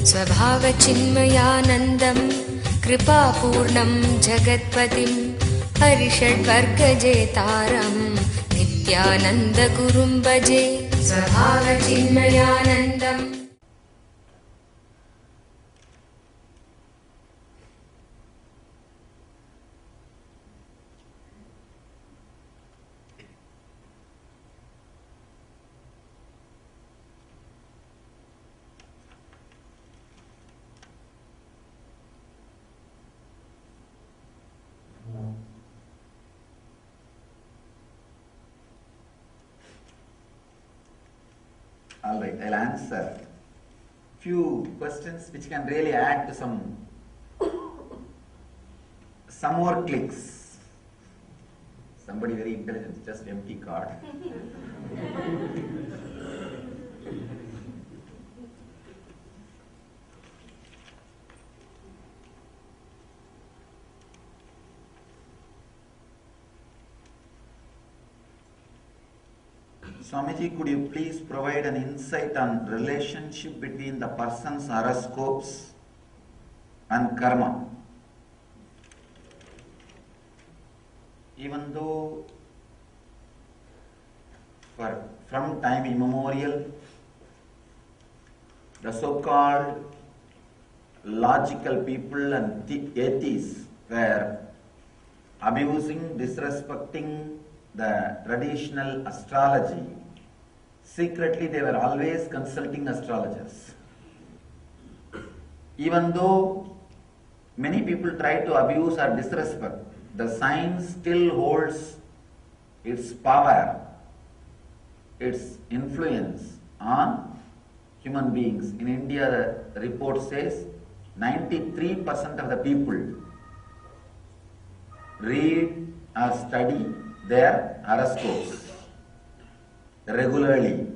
स्वभावचिन्मयानन्दं कृपापूर्णं जगत्पतिं हरिषड्वर्गजेतारं नित्यानन्दगुरुं भजे। स्वभावचिन्मयानन्दम् All right, I'll answer few questions which can really add to some more clicks. Somebody very intelligent, just empty card. Swamiji, could you please provide an insight on relationship between the person's horoscopes and karma? Even though from time immemorial, the so-called logical people and atheists were abusing, disrespecting the traditional astrology, secretly they were always consulting astrologers. Even though many people try to abuse or disrespect, the science still holds its power, its influence on human beings. In India, the report says 93% of the people read or study their horoscopes regularly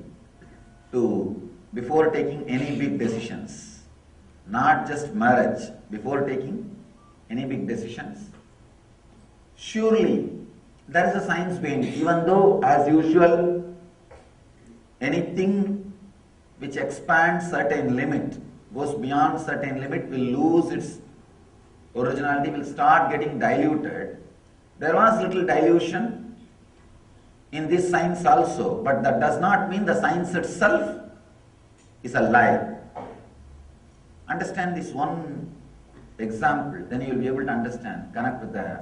before taking any big decisions, not just marriage, before taking any big decisions. Surely there is a science behind it, even though as usual anything which expands certain limit, goes beyond certain limit, will lose its originality, will start getting diluted. There was little dilution in this science also, but that does not mean the science itself is a lie. Understand this one example, then you will be able to understand, connect with the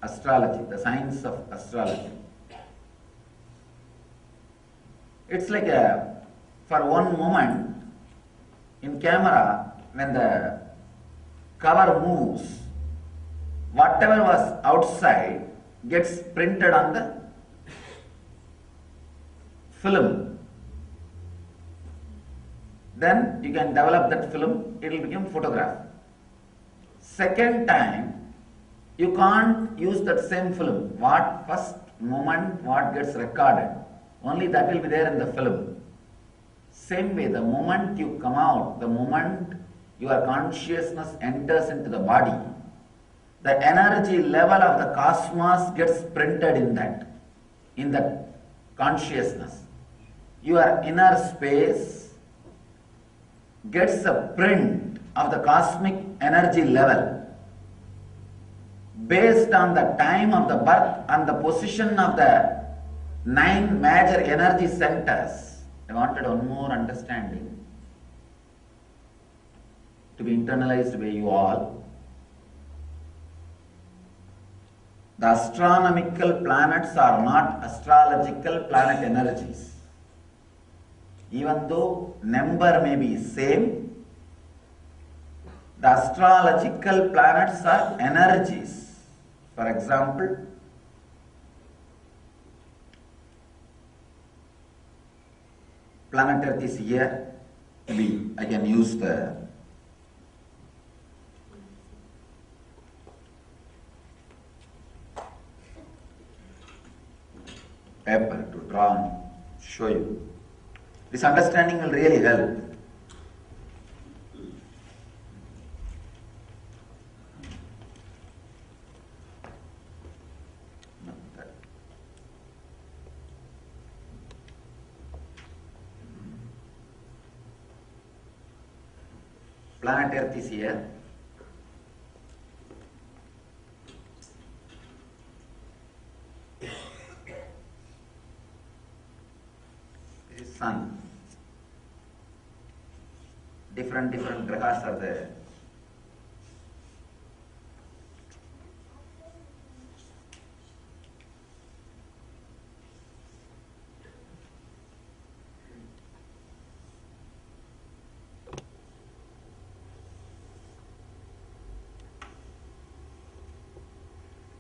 astrology, the science of astrology. It's like for one moment in camera, when the cover moves, whatever was outside gets printed on the film. Then you can develop that film, it will become photograph. Second time, you can't use that same film. What first moment, what gets recorded, only that will be there in the film. Same way, the moment you come out, the moment your consciousness enters into the body, the energy level of the cosmos gets printed in that consciousness. Your inner space gets a print of the cosmic energy level based on the time of the birth and the position of the 9 major energy centers. I wanted one more understanding to be internalized by you all. The astronomical planets are not astrological planet energies. Even though number may be same, the astrological planets are energies. For example, planet Earth is here. Maybe I can use the paper to draw and show you. This understanding will really help. Planet Earth is here. This is Sun. Different grahas are there.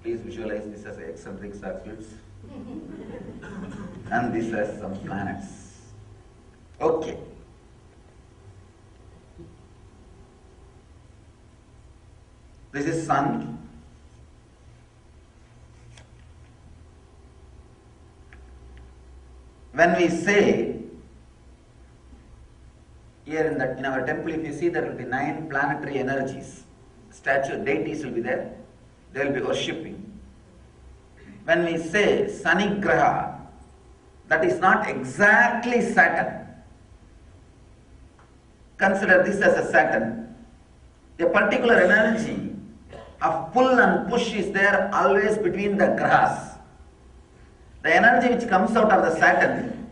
Please visualize this as eccentric circuits and this as some planets. Okay. This is Sun. When we say here in our temple, if you see, there will be 9 planetary energies. Deities will be there. They will be worshipping. When we say Sanigraha, that is not exactly Saturn. Consider this as a Saturn. A particular energy of pull and push is there always between the grahas. The energy which comes out of the Saturn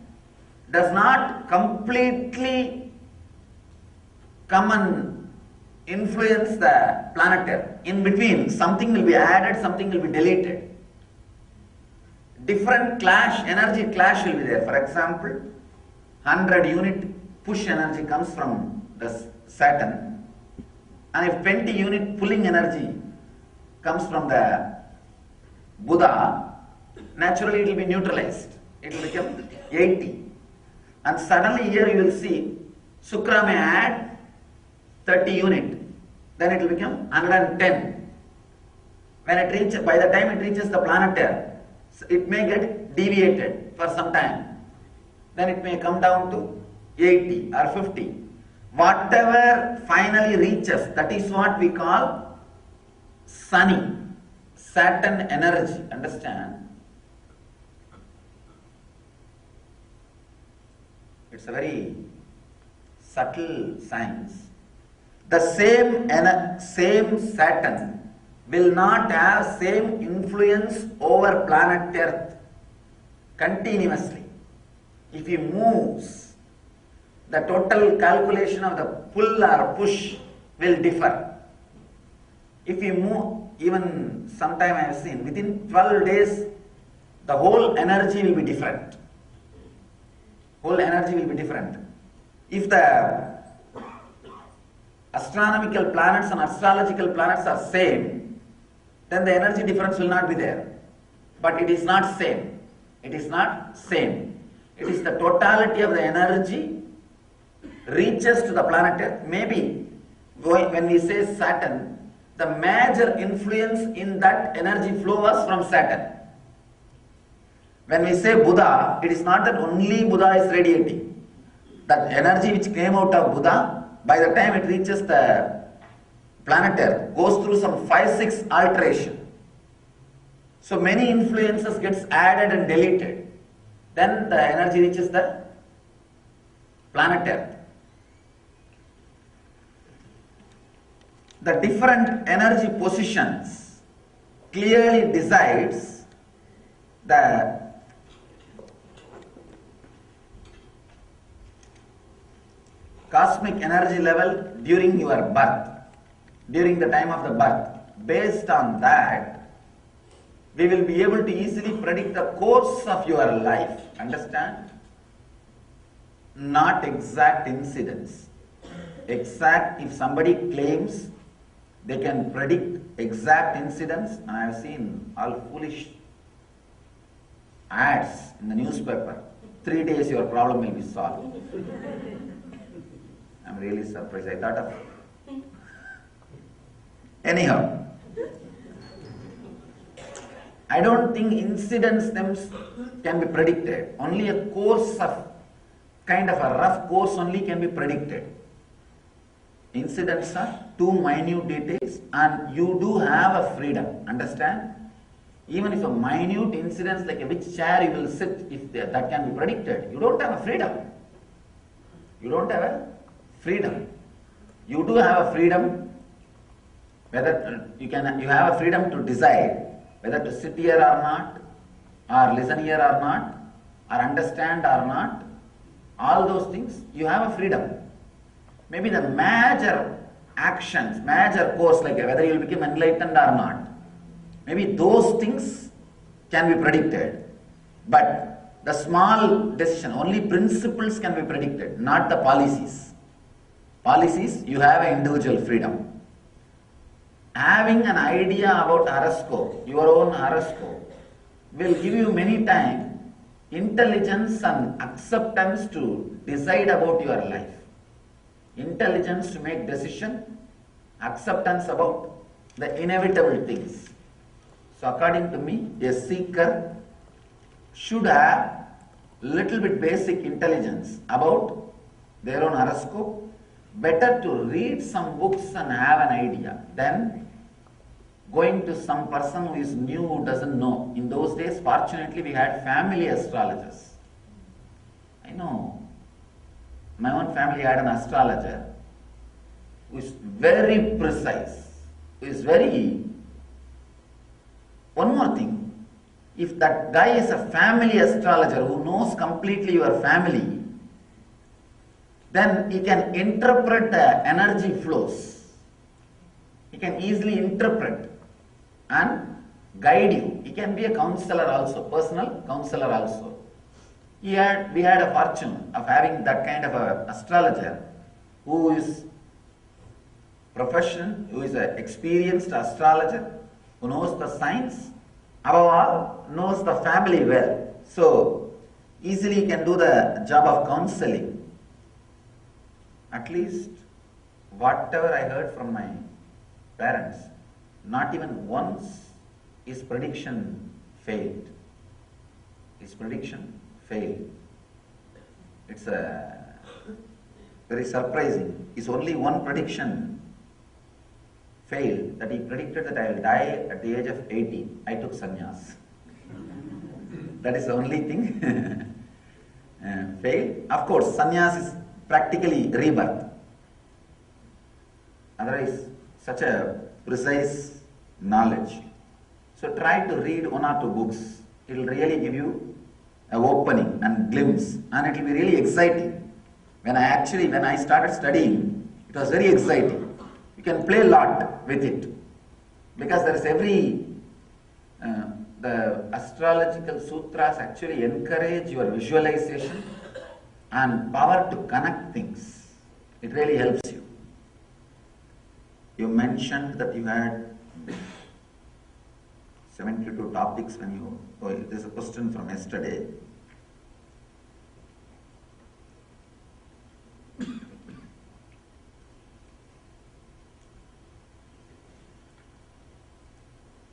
does not completely come and influence the planet Earth. In between, something will be added, something will be deleted. Different energy clash will be there. For example, 100 unit push energy comes from the Saturn, and if 20 unit pulling energy comes from the Buddha, naturally it will be neutralized. It will become 80. And suddenly here you will see Shukra may add 30 unit, then it will become 110. When it reaches, by the time it reaches the planet Earth, it may get deviated for some time. Then it may come down to 80 or 50. Whatever finally reaches, that is what we call Sunny, Saturn energy. Understand? It's a very subtle science. The same Saturn will not have same influence over planet Earth continuously. If he moves, the total calculation of the pull or push will differ. If you move, even sometime I have seen, within 12 days, the whole energy will be different. Whole energy will be different. If the astronomical planets and astrological planets are same, then the energy difference will not be there. But it is not same. It is not same. It is the totality of the energy reaches to the planet Earth. Maybe when we say Saturn, the major influence in that energy flow was from Saturn. When we say Buddha, it is not that only Buddha is radiating. That energy which came out of Buddha, by the time it reaches the planet Earth, goes through some 5-6 alteration. So many influences gets added and deleted. Then the energy reaches the planet Earth. The different energy positions clearly decides the cosmic energy level during your birth, during the time of the birth. Based on that, we will be able to easily predict the course of your life. Understand? Not exact incidents. Exact, if somebody claims they can predict exact incidents, and I have seen all foolish ads in the newspaper, 3 days your problem will be solved. I'm really surprised. I thought of it. Anyhow, I don't think incidents can be predicted. Only a course of, kind of a rough course only can be predicted. Incidents are too minute details and you do have a freedom. Understand? Even if a minute incidents like which chair you will sit, if that can be predicted, you don't have a freedom. You don't have a freedom. You do have a freedom, whether you have a freedom to decide whether to sit here or not, or listen here or not, or understand or not. All those things, you have a freedom. Maybe the major actions, major course, like whether you will become enlightened or not, maybe those things can be predicted. But the small decision, only principles can be predicted, not the policies. Policies, you have an individual freedom. Having an idea about horoscope, your own horoscope, will give you many times intelligence and acceptance to decide about your life. Intelligence to make decision, acceptance about the inevitable things. So according to me, a seeker should have little bit basic intelligence about their own horoscope. Better to read some books and have an idea than going to some person who is new, who doesn't know. In those days, fortunately, we had family astrologers. I know. My own family had an astrologer who is very precise, who is very... One more thing. If that guy is a family astrologer who knows completely your family, then he can interpret the energy flows. He can easily interpret and guide you. He can be a counselor also, personal counselor also. We had a fortune of having that kind of an astrologer who is professional, who is an experienced astrologer, who knows the science, above all, knows the family well. So, easily he can do the job of counseling. At least, whatever I heard from my parents, not even once his prediction failed. His prediction failed. It's very surprising. His only one prediction failed, that he predicted that I will die at the age of 80. I took sannyas. That is the only thing failed. Of course, sannyas is practically rebirth. Otherwise, such a precise knowledge. So try to read one or two books. It will really give you an opening and glimpse, and it will be really exciting. When I started studying, it was very exciting. You can play a lot with it, because there is the astrological sutras actually encourage your visualization and power to connect things. It really helps you. You mentioned that you had 72 topics when you... Oh, there's a question from yesterday.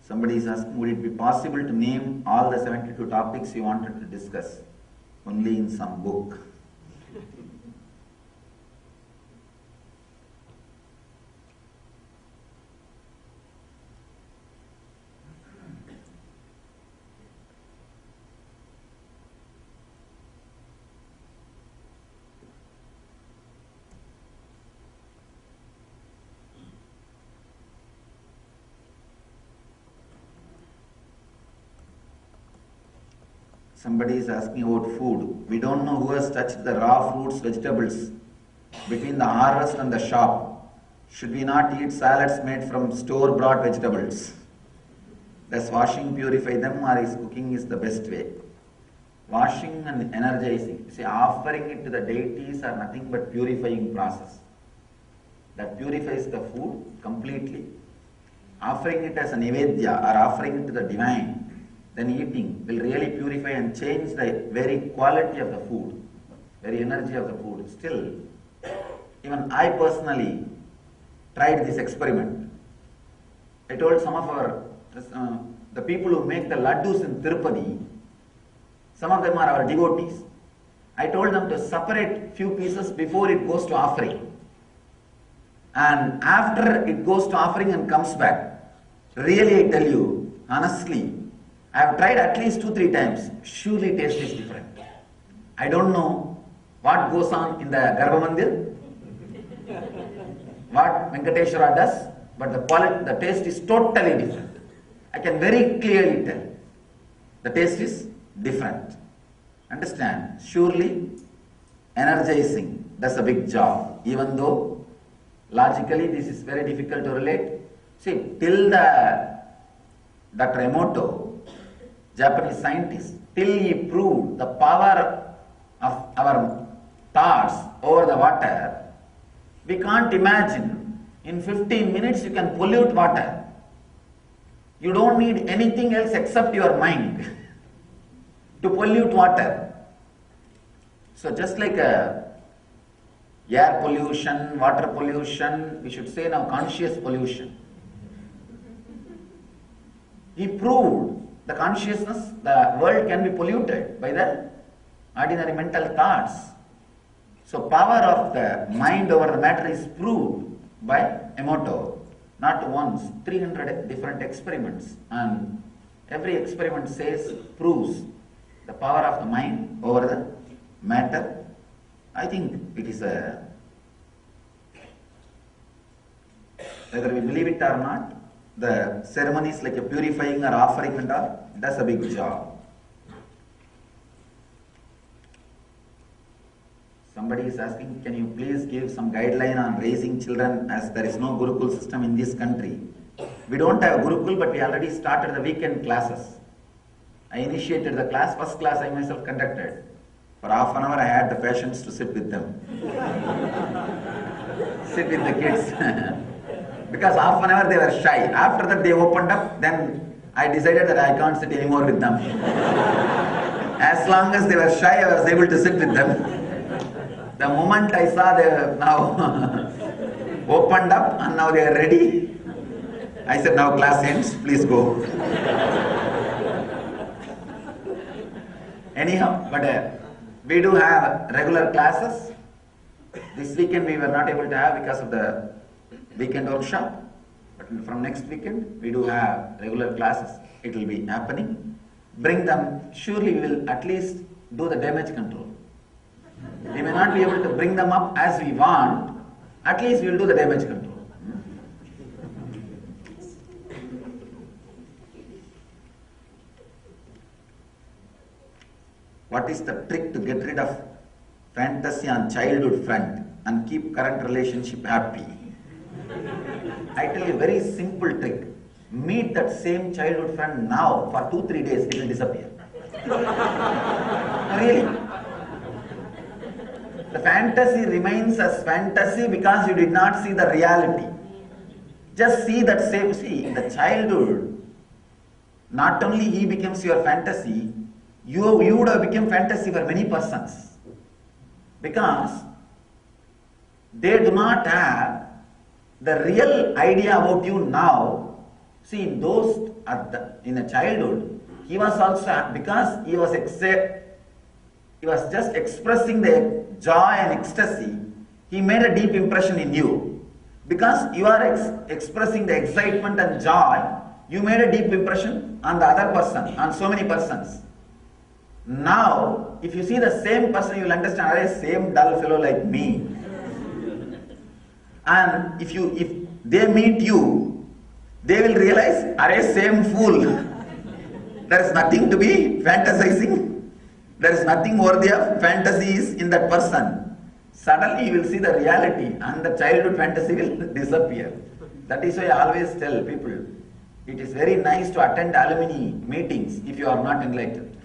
Somebody is asking, would it be possible to name all the 72 topics you wanted to discuss only in some book? Somebody is asking about food. We don't know who has touched the raw fruits, vegetables between the harvest and the shop. Should we not eat salads made from store-bought vegetables? Does washing purify them, or is cooking is the best way? Washing and energizing. See, offering it to the deities are nothing but purifying process. That purifies the food completely. Offering it as a nivedya or offering it to the divine, then eating will really purify and change the very quality of the food, very energy of the food. Still, even I personally tried this experiment. I told some of the people who make the laddus in Tirupati, some of them are our devotees. I told them to separate few pieces before it goes to offering. And after it goes to offering and comes back, really I tell you, honestly, I have tried at least 2-3 times. Surely taste is different. I don't know what goes on in the Garbha Mandir. what Venkateshwara does, but the taste is totally different. I can very clearly tell. The taste is different. Understand? Surely energizing does a big job, even though logically this is very difficult to relate. See, till Dr. Emoto, Japanese scientist, till he proved the power of our thoughts over the water, we can't imagine in 15 minutes you can pollute water. You don't need anything else except your mind to pollute water. So just like air pollution, water pollution, we should say now conscious pollution. He proved the consciousness, the world can be polluted by the ordinary mental thoughts. So power of the mind over the matter is proved by Emoto. Not once, 300 different experiments, and every experiment proves the power of the mind over the matter. I think it is whether we believe it or not, the ceremonies like a purifying or offering and all, that's a big job. Somebody is asking, can you please give some guideline on raising children, as there is no Gurukul system in this country. We don't have a Gurukul, but we already started the weekend classes. I initiated the class, first class I myself conducted. For half an hour I had the patience to sit with them. Sit with the kids. Because half an hour they were shy. After that they opened up, then I decided that I can't sit anymore with them. As long as they were shy, I was able to sit with them. The moment I saw they now opened up and now they are ready, I said, now class ends, please go. Anyhow, but we do have regular classes. This weekend we were not able to have because of the weekend workshop. But from next weekend we do have regular classes. It will be happening. Bring them, surely we will at least do the damage control. We may not be able to bring them up as we want, at least we will do the damage control. What is the trick to get rid of fantasy on childhood front and keep current relationship happy? I tell you, very simple trick. Meet that same childhood friend now for 2-3 days, it will disappear. Really? The fantasy remains as fantasy because you did not see the reality. Just see that same, see, in the childhood, not only he becomes your fantasy, you would have become fantasy for many persons. Because they do not have the real idea about you now. See, in those, in a childhood, he was also, because he was just expressing the joy and ecstasy, he made a deep impression in you. Because you are expressing the excitement and joy, you made a deep impression on the other person, on so many persons. Now, if you see the same person, you will understand, are same dull fellow like me. And if they meet you, they will realize, are same fool. There is nothing to be fantasizing. There is nothing worthy of fantasies in that person. Suddenly you will see the reality and the childhood fantasy will disappear. That is why I always tell people, it is very nice to attend alumni meetings if you are not enlightened.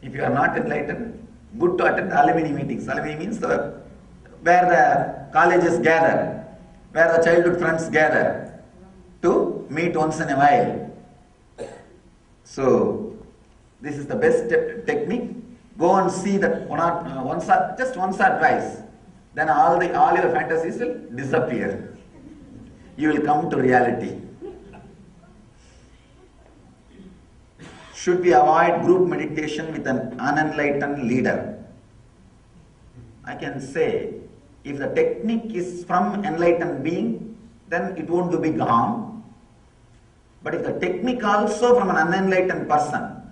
If you are not enlightened, good to attend alumni meetings. Alumni means where the colleges gather, where the childhood friends gather to meet once in a while. So, this is the best technique. Go and see that just once or twice. Then all your fantasies will disappear. You will come to reality. Should we avoid group meditation with an unenlightened leader? I can say, if the technique is from enlightened being, then it won't do big harm. But if the technique also from an unenlightened person,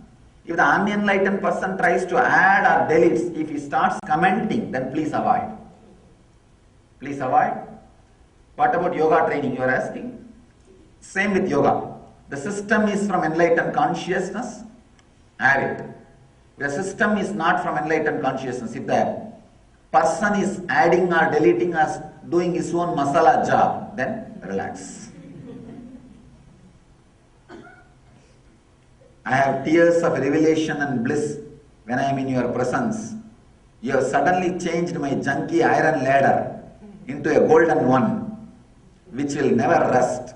if the unenlightened person tries to add or deletes, if he starts commenting, then please avoid. Please avoid. What about yoga training, you are asking? Same with yoga. The system is from enlightened consciousness, have it. The system is not from enlightened consciousness. If the person is adding or deleting or doing his own masala job, then relax. I have tears of revelation and bliss when I am in your presence. You have suddenly changed my junky iron ladder into a golden one, which will never rust.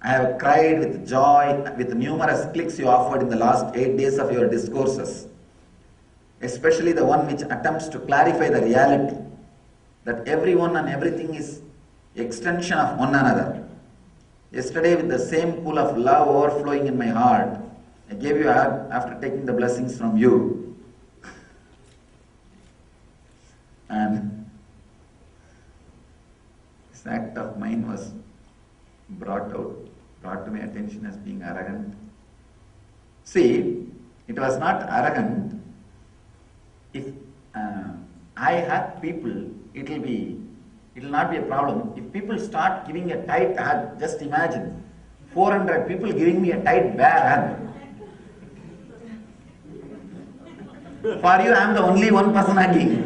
I have cried with joy with numerous clicks you offered in the last 8 days of your discourses, especially the one which attempts to clarify the reality that everyone and everything is extension of one another. Yesterday, with the same pool of love overflowing in my heart, I gave you a hug after taking the blessings from you. And this act of mine was brought to my attention as being arrogant. See, it was not arrogant. If I hug people, it will not be a problem. If people start giving a tight hug, just imagine 400 people giving me a tight bear hug. For you, I am the only one person hugging.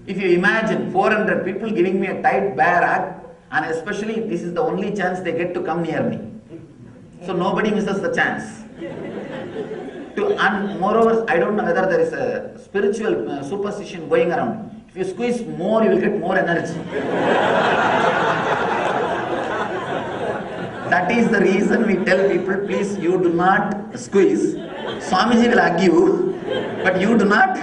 If you imagine 400 people giving me a tight bear hug, and especially this is the only chance they get to come near me. So nobody misses the chance. And moreover, I don't know whether there is a spiritual superstition going around. If you squeeze more, you will get more energy. That is the reason we tell people, please, you do not squeeze. Swamiji will hug you, but you do not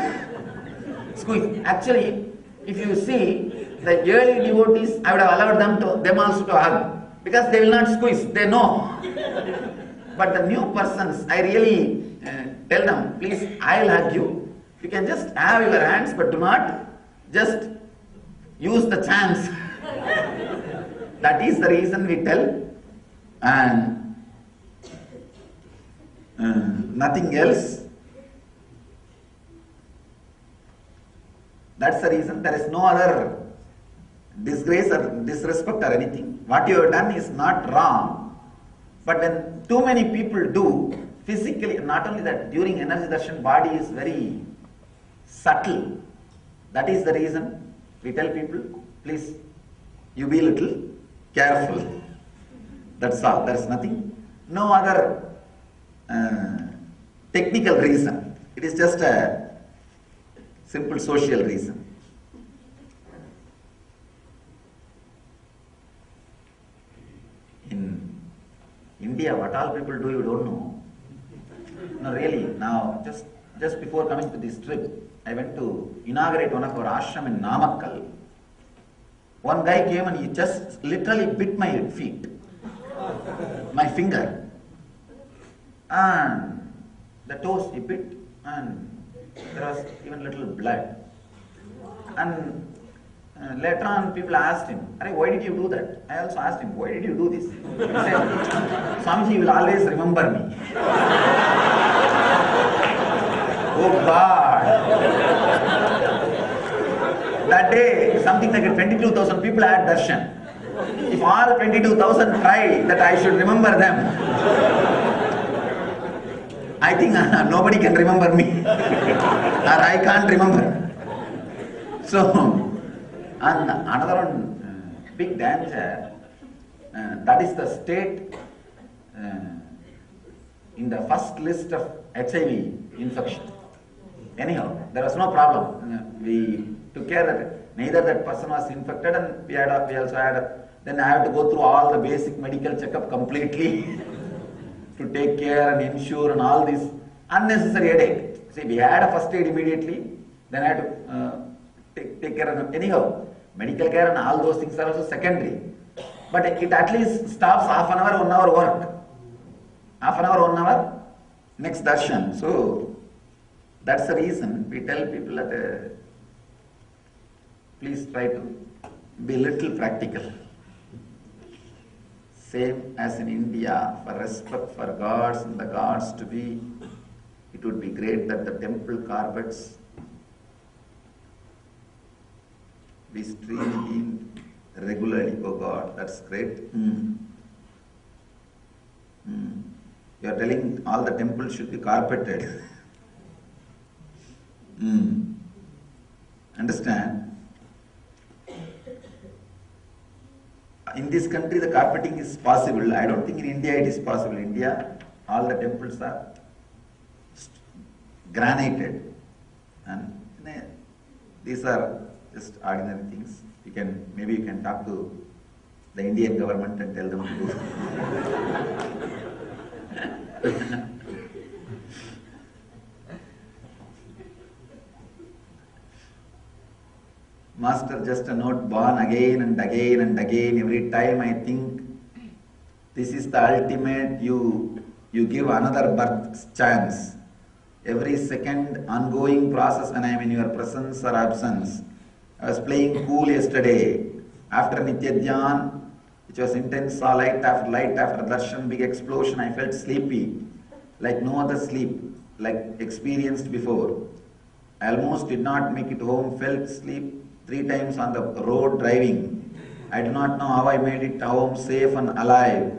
squeeze. Actually, if you see, the early devotees, I would have allowed them also to hug, because they will not squeeze, they know. But the new persons, I really tell them, please, I will hug you. You can just have your hands, but do not just use the chance. That is the reason we tell, and nothing else. That's the reason. There is no other disgrace or disrespect or anything. What you have done is not wrong, but when too many people do, physically, not only that, during energy darshan, body is very subtle. That is the reason we tell people, please, you be a little careful. That's all. There is nothing, no other technical reason. It is just a simple social reason. In India, what all people do, you don't know. No, really. Now, just before coming to this trip, I went to inaugurate one of our ashram in Namakkal. One guy came and he just literally bit my feet, my finger, and the toes he bit, and there was even little blood. And later on, people asked him, why did you do that? I also asked him, why did you do this? He said, Swamiji will always remember me. Oh God! That day, something like 22,000 people had darshan. If all 22,000 try that I should remember them, I think nobody can remember me, or I can't remember. So, and another one, big danger, that is the state in the first list of HIV infection. Anyhow, there was no problem. We took care that neither that person was infected, and we also had, then I had to go through all the basic medical checkup completely to take care and ensure and all this unnecessary headache. See, we had a first aid immediately, then I had to take care of it. Anyhow, medical care and all those things are also secondary. But it at least stops half an hour, 1 hour work. Half an hour, 1 hour, next darshan. So, that's the reason we tell people that please try to be little practical. Same as in India, for respect for gods and the gods to be, it would be great that the temple carpets be streaming regularly. Oh God, that's great. You are telling all the temples should be carpeted. Understand? In this country, the carpeting is possible. I don't think in India it is possible. In India, all the temples are granited, and these are just ordinary things. Maybe you can talk to the Indian government and tell them to do. Master, just a note, born again and again and again. Every time I think this is the ultimate, you give another birth chance. Every second ongoing process when I am in your presence or absence. I was playing pool yesterday. After Nitya Dhyan, which was intense, saw light after darshan, big explosion. I felt sleepy, like no other sleep, like experienced before. I almost did not make it home, felt sleep 3 times on the road driving. I do not know how I made it home safe and alive.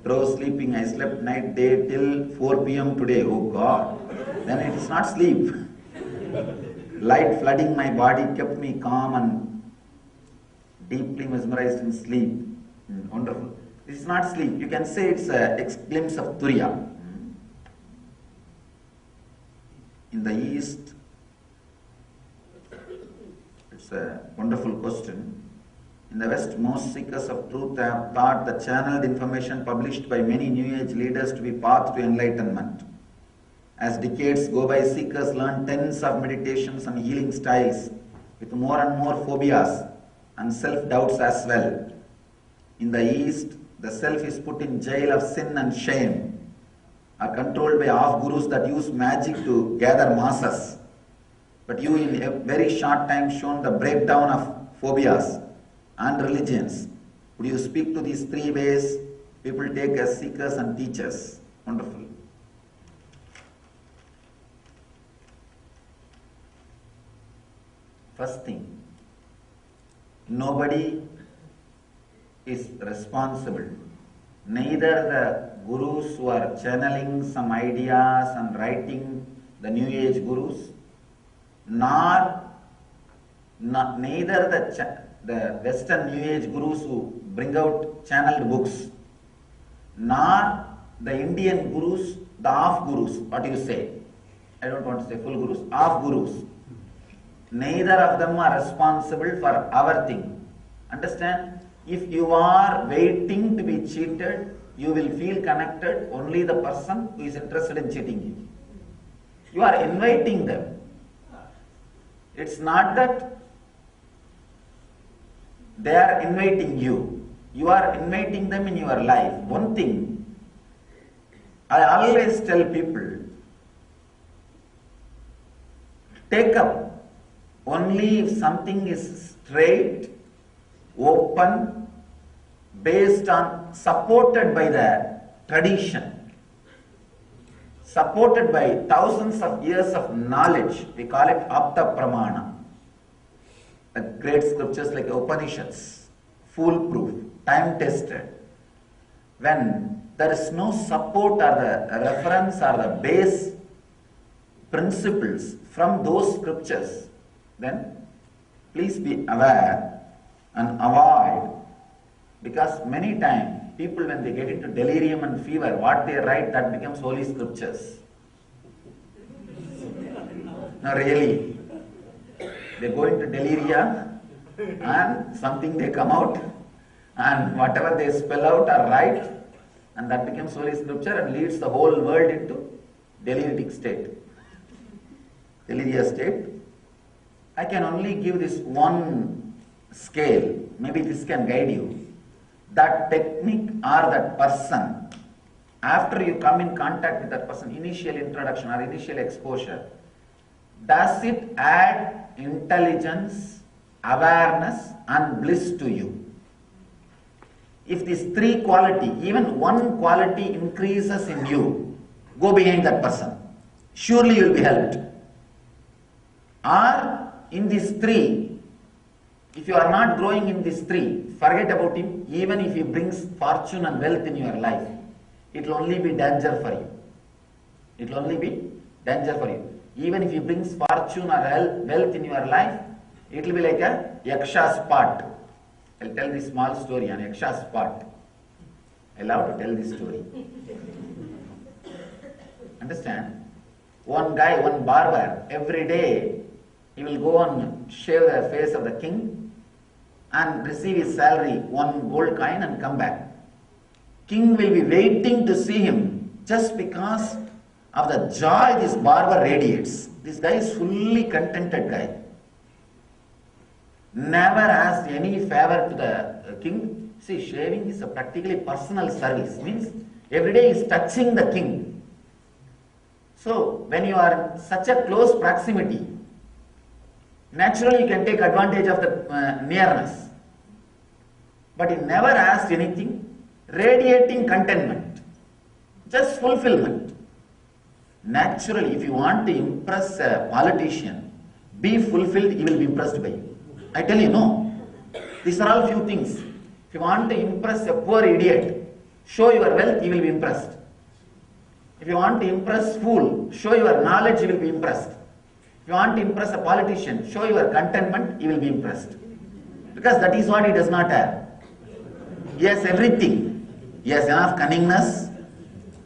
Drove sleeping, I slept night, day till 4 p.m. today. Oh God, then it is not sleep. Light flooding my body kept me calm and deeply mesmerized in sleep. Wonderful. This is not sleep. You can say it's a glimpse of Turiya. In the East, it's a wonderful question. In the West, most seekers of truth have thought the channeled information published by many New Age leaders to be path to enlightenment. As decades go by, seekers learn tens of meditations and healing styles with more and more phobias and self-doubts as well. In the East, the self is put in jail of sin and shame, are controlled by half-gurus that use magic to gather masses. But you in a very short time shown the breakdown of phobias and religions. Would you speak to these 3 ways people take as seekers and teachers? Wonderful. First thing, nobody is responsible. Neither the gurus who are channeling some ideas and writing, the New Age gurus, neither the Western New Age gurus who bring out channeled books, nor the Indian gurus, the half gurus, what do you say? I don't want to say full gurus, half gurus. Neither of them are responsible for our thing. Understand? If you are waiting to be cheated, you will feel connected only the person who is interested in cheating you. You are inviting them. It's not that they are inviting you. You are inviting them in your life. One thing, I always tell people, take up only if something is straight, open, based on, supported by the tradition, supported by thousands of years of knowledge. We call it Apta Pramana. The great scriptures like Upanishads, foolproof, time-tested. When there is no support or the reference or the base principles from those scriptures, then please be aware and avoid, because many times people, when they get into delirium and fever, what they write, that becomes holy scriptures. No, really. They go into deliria and something they come out, and whatever they spell out or write, and that becomes holy scripture and leads the whole world into deliritic state, deliria state. I can only give this one scale, maybe this can guide you. That technique or that person, after you come in contact with that person, initial introduction or initial exposure, does it add intelligence, awareness and bliss to you? If these 3 quality, even one quality increases in you, go behind that person. Surely you will be helped. Or in these 3, If you are not growing in these three, forget about him. Even if he brings fortune and wealth in your life, it will only be danger for you. It will only be danger for you. Even if he brings fortune or wealth in your life, it will be like a Yaksha's pot. I'll tell this small story on Yaksha's pot. I love to tell this story. Understand? One guy, one barber, every day he will go and shave the face of the king and receive his salary, one gold coin, and come back. King will be waiting to see him just because of the joy this barber radiates. This guy is fully contented guy. Never asked any favor to the king. See, shaving is a practically personal service. Means every day is touching the king. So when you are in such a close proximity, naturally you can take advantage of the nearness. But he never asked anything, radiating contentment, just fulfillment. Naturally, if you want to impress a politician, be fulfilled, he will be impressed by you. I tell you, no. These are all few things. If you want to impress a poor idiot, show your wealth, he will be impressed. If you want to impress fool, show your knowledge, he will be impressed. If you want to impress a politician, show your contentment, he will be impressed. Because that is what he does not have. He has everything. He has enough cunningness,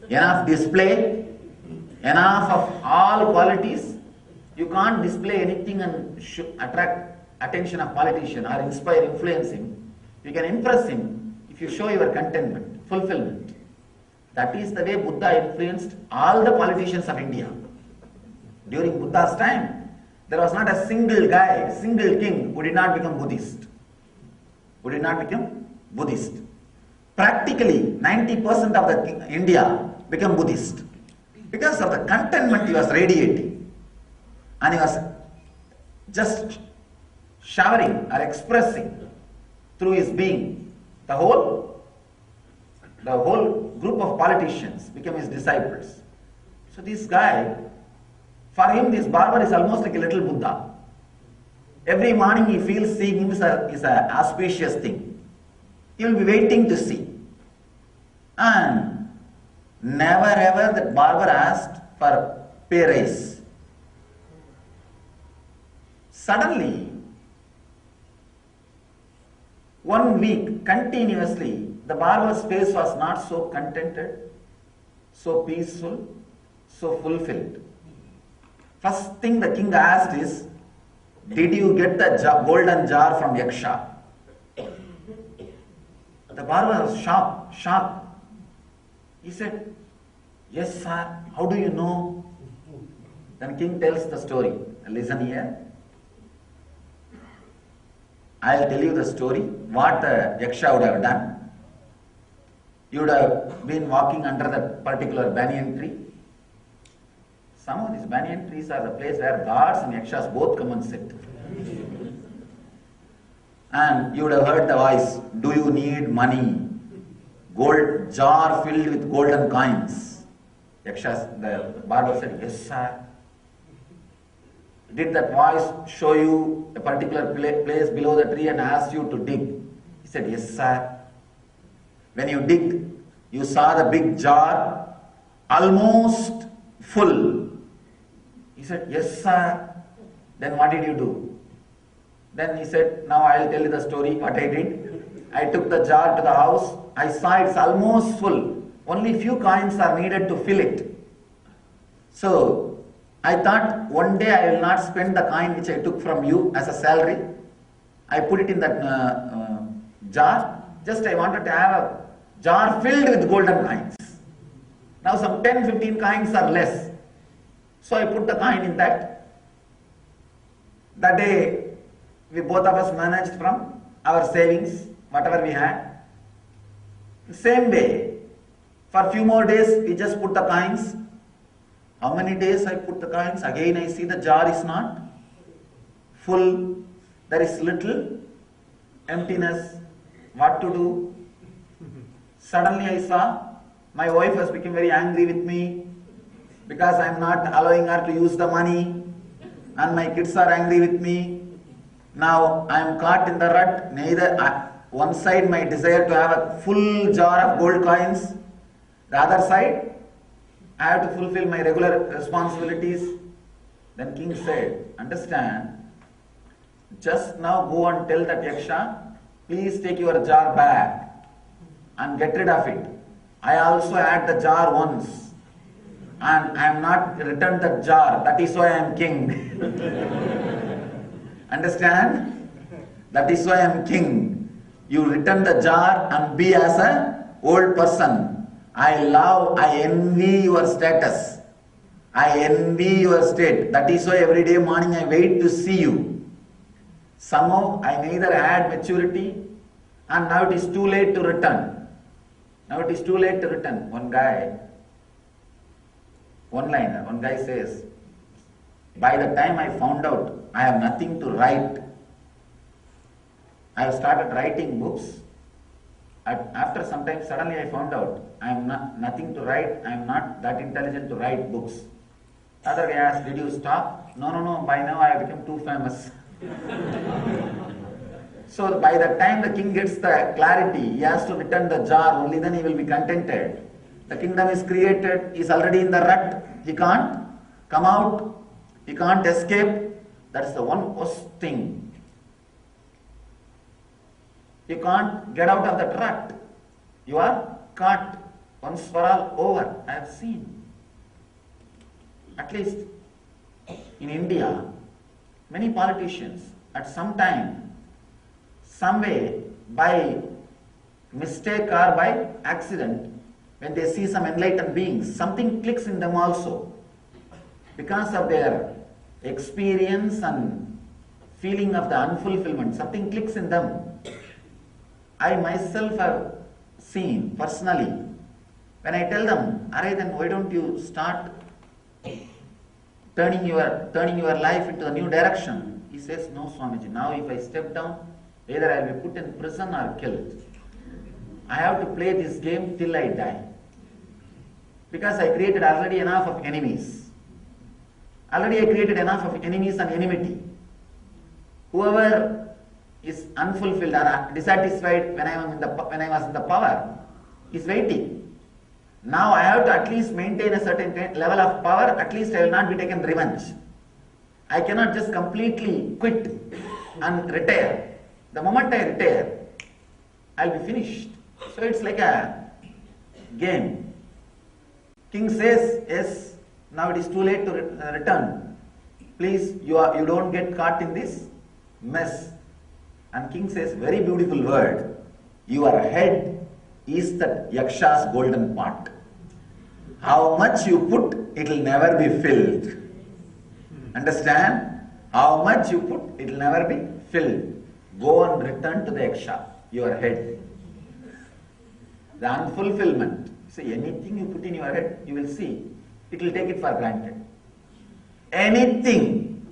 enough display, enough of all qualities. You can't display anything and attract attention of politician or inspire, influence him. You can impress him if you show your contentment, fulfillment. That is the way Buddha influenced all the politicians of India. During Buddha's time, there was not a single guy, single king who did not become Buddhist. Who did not become Buddhist. Practically 90% of the India became Buddhist. Because of the contentment he was radiating. And he was just showering or expressing through his being. The whole group of politicians became his disciples. So this guy, for him this barber is almost like a little Buddha. Every morning he feels seeing him is an auspicious thing. He will be waiting to see. And never ever that barber asked for pay raise. Suddenly, one week continuously, the barber's face was not so contented, so peaceful, so fulfilled. First thing the king asked is, did you get the golden jar from Yaksha? The barber was shocked. He said, yes sir, how do you know? Then king tells the story. Listen here. I'll tell you the story, what the Yaksha would have done. You would have been walking under that particular banyan tree. Some of these banyan trees are the place where gods and Yakshas both come and sit. And you would have heard the voice, do you need money? Gold jar filled with golden coins. Yakshas, the barber said, yes sir. Did that voice show you a particular place below the tree and asked you to dig? He said, yes sir. When you digged, you saw the big jar almost full. He said, yes sir. Then what did you do? Then he said, now I will tell you the story what I did. I took the jar to the house. I saw it's almost full. Only few coins are needed to fill it. So I thought one day I will not spend the coin which I took from you as a salary. I put it in that jar. Just I wanted to have a jar filled with golden coins. Now some 10-15 coins are less. So I put the coin in that. That day we both of us managed from our savings, whatever we had. Same day, for few more days we just put the coins. How many days I put the coins? Again I see the jar is not full. There is little emptiness. What to do? Suddenly I saw my wife has become very angry with me because I am not allowing her to use the money, and my kids are angry with me. Now I am caught in the rut. Neither one side my desire to have a full jar of gold coins, the other side I have to fulfill my regular responsibilities. Then king said, understand, just now go and tell that Yaksha, please take your jar back and get rid of it. I also had the jar once and I am not returned the jar. That is why I am king. Understand? That is why I am king. You return the jar and be as a old person. I envy your status. I envy your state. That is why every day morning I wait to see you. Somehow I neither had maturity and now it is too late to return. Now it is too late to return. One guy says, by the time I found out I have nothing to write, I have started writing books. After some time, suddenly I found out I am nothing to write, I am not that intelligent to write books. Other guy asked, did you stop? No, by now I have become too famous. So by the time the king gets the clarity, he has to return the jar, only then he will be contented. The kingdom is created, he is already in the rut, he can't come out, he can't escape. That is the one worst thing. You can't get out of that rut. You are caught once for all over. I have seen. At least in India, many politicians at some time, some way, by mistake or by accident, when they see some enlightened beings, something clicks in them also. Because of their experience and feeling of the unfulfillment, something clicks in them. I myself have seen personally, when I tell them, Arey, then why don't you start turning your life into a new direction? He says, no Swamiji, now if I step down, either I will be put in prison or killed. I have to play this game till I die. Because I created already enough of enemies. Already I created enough of enemies and enmity. Whoever is unfulfilled or dissatisfied when I was in the power is waiting. Now I have to at least maintain a certain level of power, at least I will not be taken revenge. I cannot just completely quit and retire. The moment I retire, I will be finished. So it's like a game. King says, yes, now it is too late to return. Please, you don't get caught in this mess. And king says, very beautiful word, your head is the Yaksha's golden pot. How much you put, it will never be filled. Understand? How much you put, it will never be filled. Go and return to the Yaksha, your head. The unfulfillment. See, anything you put in your head, you will see, it will take it for granted. Anything.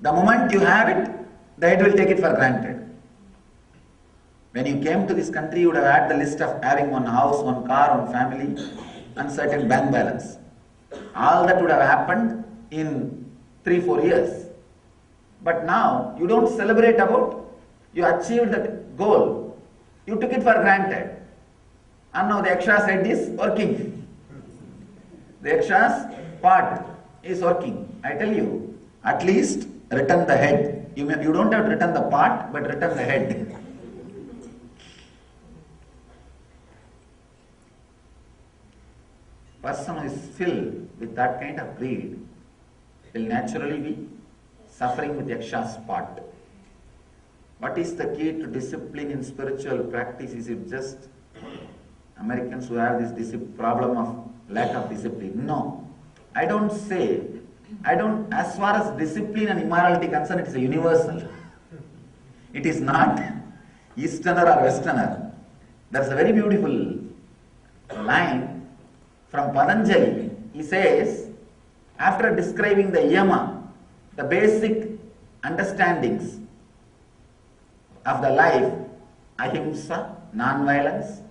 The moment you have it, the head will take it for granted. When you came to this country, you would have had the list of having one house, one car, one family, and certain bank balance. All that would have happened in 3-4 years. But now, you don't celebrate about, you achieved that goal. You took it for granted. And now the Yaksha's head is working. The Yaksha's part is working. I tell you, at least return the head. You don't have to return the part, but return the head. Person who is filled with that kind of greed will naturally be suffering with Yaksha's part. What is the key to discipline in spiritual practice? Is it just Americans who have this problem of lack of discipline? No. As far as discipline and immorality concerned, it is a universal. It is not Easterner or Westerner. There is a very beautiful line from Patanjali. He says, after describing the yama, the basic understandings of the life, ahimsa, non-violence,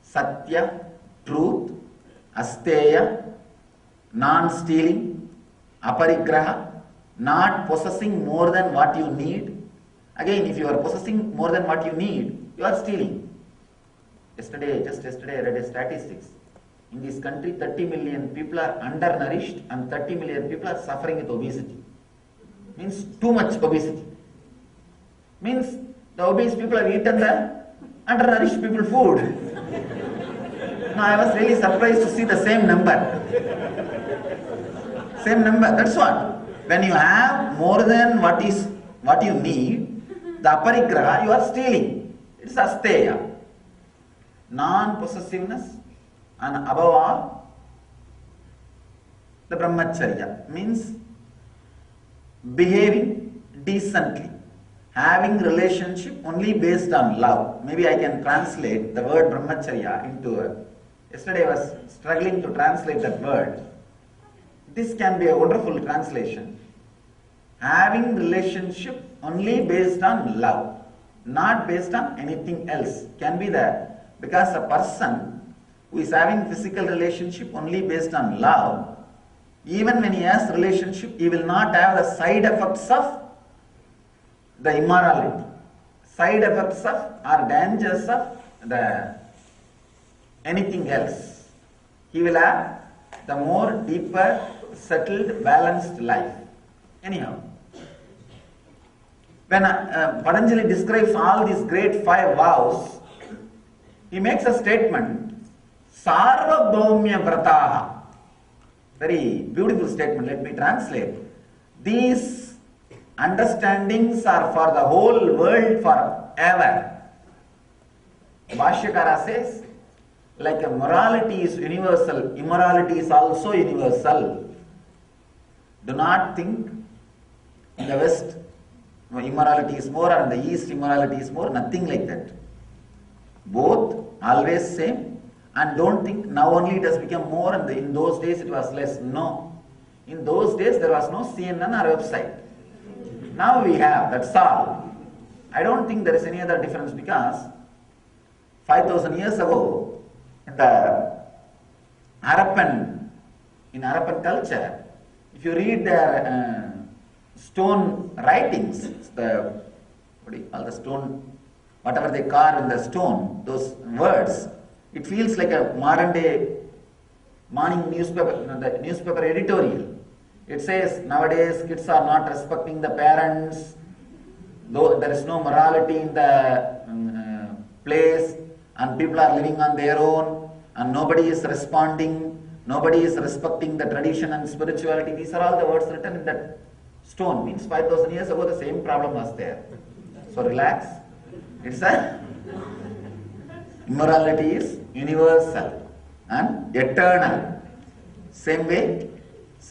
satya, truth, asteya, non-stealing, aparigraha, not possessing more than what you need. Again, if you are possessing more than what you need, you are stealing. Just yesterday I read a statistics. In this country, 30 million people are undernourished and 30 million people are suffering with obesity. Means too much obesity. Means the obese people have eaten the undernourished people food. No, I was really surprised to see the same number. Same number, that's what. When you have more than what you need, the aparigraha, you are stealing. It's asteya. Non-possessiveness, and above all, the brahmacharya means behaving decently, having relationship only based on love. Maybe I can translate the word brahmacharya into yesterday I was struggling to translate that word. This can be a wonderful translation. Having relationship only based on love, not based on anything else. Can be that because a person who is having physical relationship only based on love, even when he has relationship, he will not have the side effects of the immorality. Side effects of or dangers of the anything else. He will have the more deeper, settled, balanced life. Anyhow, when Patanjali describes all these great 5 vows, he makes a statement, Sarvabhaumya Vrataha. Very beautiful statement, let me translate. These understandings are for the whole world forever. Bhashyakara says, like a morality is universal, immorality is also universal. Do not think in the West immorality is more or in the East immorality is more, nothing like that. Both always same, and don't think now only it has become more and in those days it was less. No. In those days there was no CNN or website. Now we have, that's all. I don't think there is any other difference because 5,000 years ago in Harappan culture, if you read their stone writings, what do you call the stone, whatever they carve in the stone, those words, it feels like a modern day morning newspaper, the newspaper editorial. It says nowadays kids are not respecting the parents, though there is no morality in the place, and people are living on their own, and nobody is responding, nobody is respecting the tradition and spirituality. These are all the words written in that stone. Means 5,000 years ago the same problem was there. So relax. It's immorality is universal and eternal. Same way,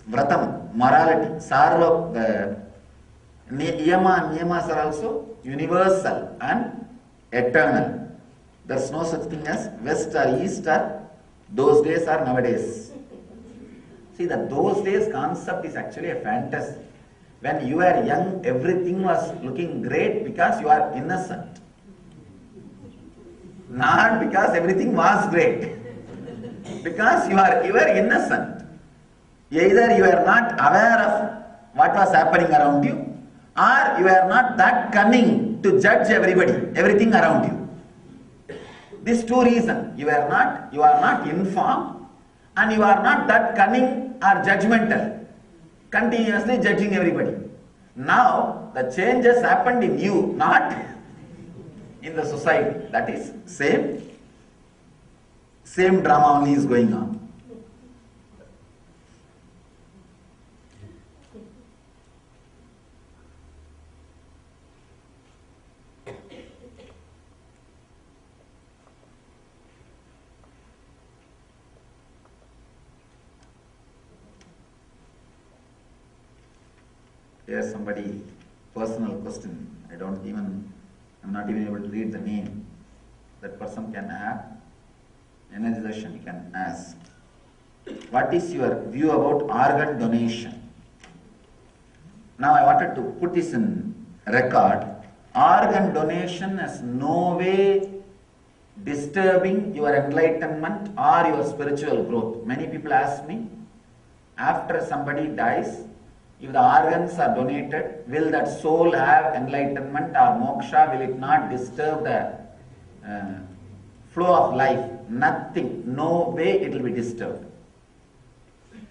vratam, morality, sarva, niyama and niyamas are also universal and eternal. There's no such thing as West or East or those days or nowadays. See, that those days concept is actually a fantasy. When you were young, everything was looking great because you are innocent. Not because everything was great. Because you were innocent. Either you are not aware of what was happening around you, or you are not that cunning to judge everything around you. These two reasons, you are not informed, and you are not that cunning or judgmental, continuously judging everybody. Now the change has happened in you, not in the society. That is same drama only is going on. Here's somebody personal question. I'm not even able to read the name. That person can have energy darshan, he can ask. What is your view about organ donation? Now I wanted to put this in record. Organ donation is no way disturbing your enlightenment or your spiritual growth. Many people ask me, after somebody dies, If the organs are donated, will that soul have enlightenment or moksha? Will it not disturb the flow of life? Nothing. No way it will be disturbed.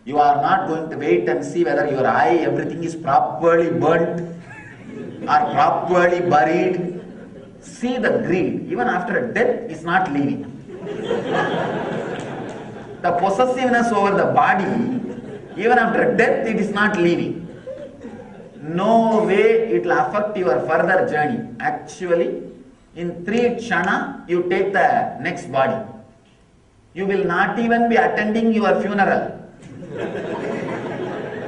You are not going to wait and see whether your eye, everything is properly burnt or properly buried. See the greed. Even after death is not leaving. The possessiveness over the body, even after death it is not leaving. No way it will affect your further journey. Actually, in 3 kshana, you take the next body. You will not even be attending your funeral.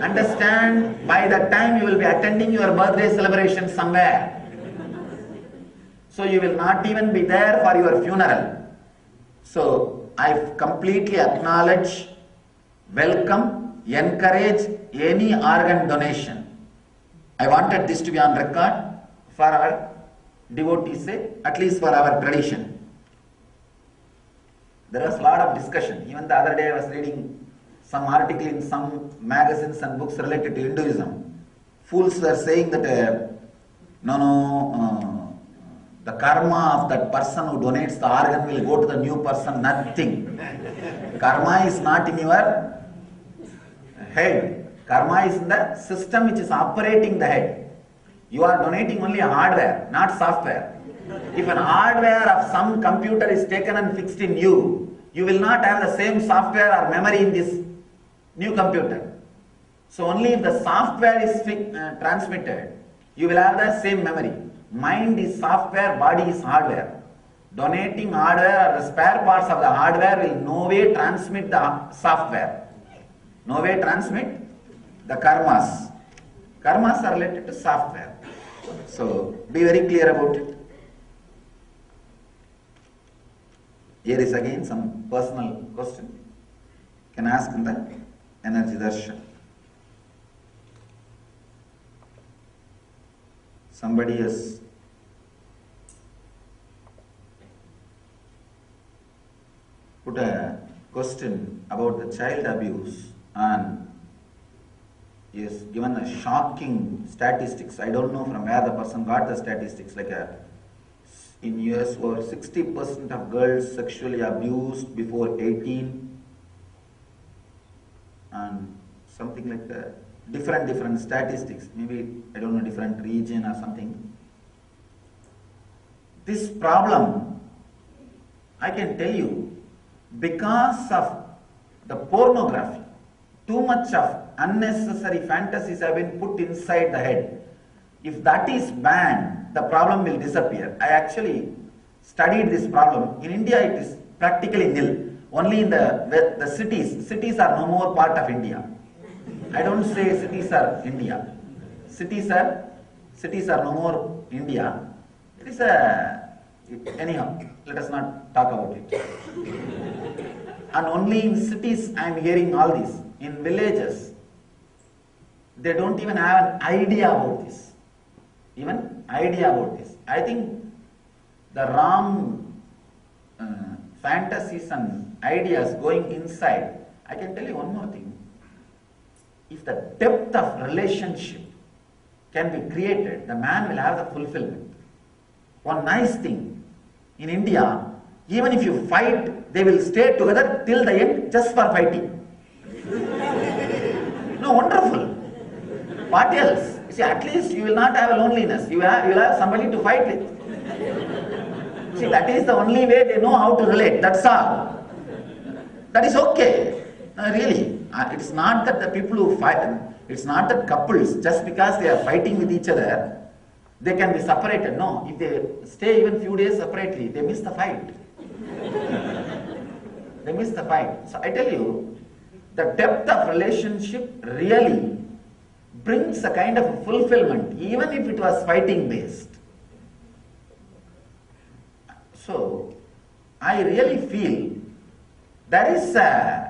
Understand? By the time you will be attending your birthday celebration somewhere. So you will not even be there for your funeral. So I completely acknowledge, welcome, encourage any organ donation. I wanted this to be on record for our devotees' sake, at least for our tradition. There was a lot of discussion. Even the other day I was reading some article in some magazines and books related to Hinduism. Fools were saying that the karma of that person who donates the organ will go to the new person. Nothing. Karma is not in your head. Karma is in the system which is operating the head. You are donating only hardware, not software. If an hardware of some computer is taken and fixed in you, you will not have the same software or memory in this new computer. So only if the software is transmitted, you will have the same memory. Mind is software, body is hardware. Donating hardware or the spare parts of the hardware will no way transmit the software. No way transmit the karmas. Karmas are related to software. So be very clear about it. Here is again some personal question. Can ask in the energy darshan. Somebody has put a question about the child abuse and he has given a shocking statistics. I don't know from where the person got the statistics. In US, over 60% of girls sexually abused before 18, and something like that. Different statistics. Maybe, I don't know, different region or something. This problem, I can tell you, because of the pornography, too much of unnecessary fantasies have been put inside the head. If that is banned, the problem will disappear. I actually studied this problem. In India, it is practically nil. Only in the cities. Cities are no more part of India. I don't say cities are India. Cities are no more India. It is anyhow, let us not talk about it. And only in cities I am hearing all this. In villages, they don't even have an idea about this. I think the wrong fantasies and ideas going inside. I can tell you one more thing. If the depth of relationship can be created, the man will have the fulfillment. One nice thing, in India, even if you fight, they will stay together till the end just for fighting. No, wonderful. What else? You see, at least you will not have a loneliness. You will have somebody to fight with. See, that is the only way they know how to relate. That's all. That is okay. Really. It's not that the people who fight, it's not that couples, just because they are fighting with each other, they can be separated. No, if they stay even few days separately, they miss the fight. They miss the fight. So I tell you, the depth of relationship really brings a kind of fulfillment, even if it was fighting based. So I really feel there is a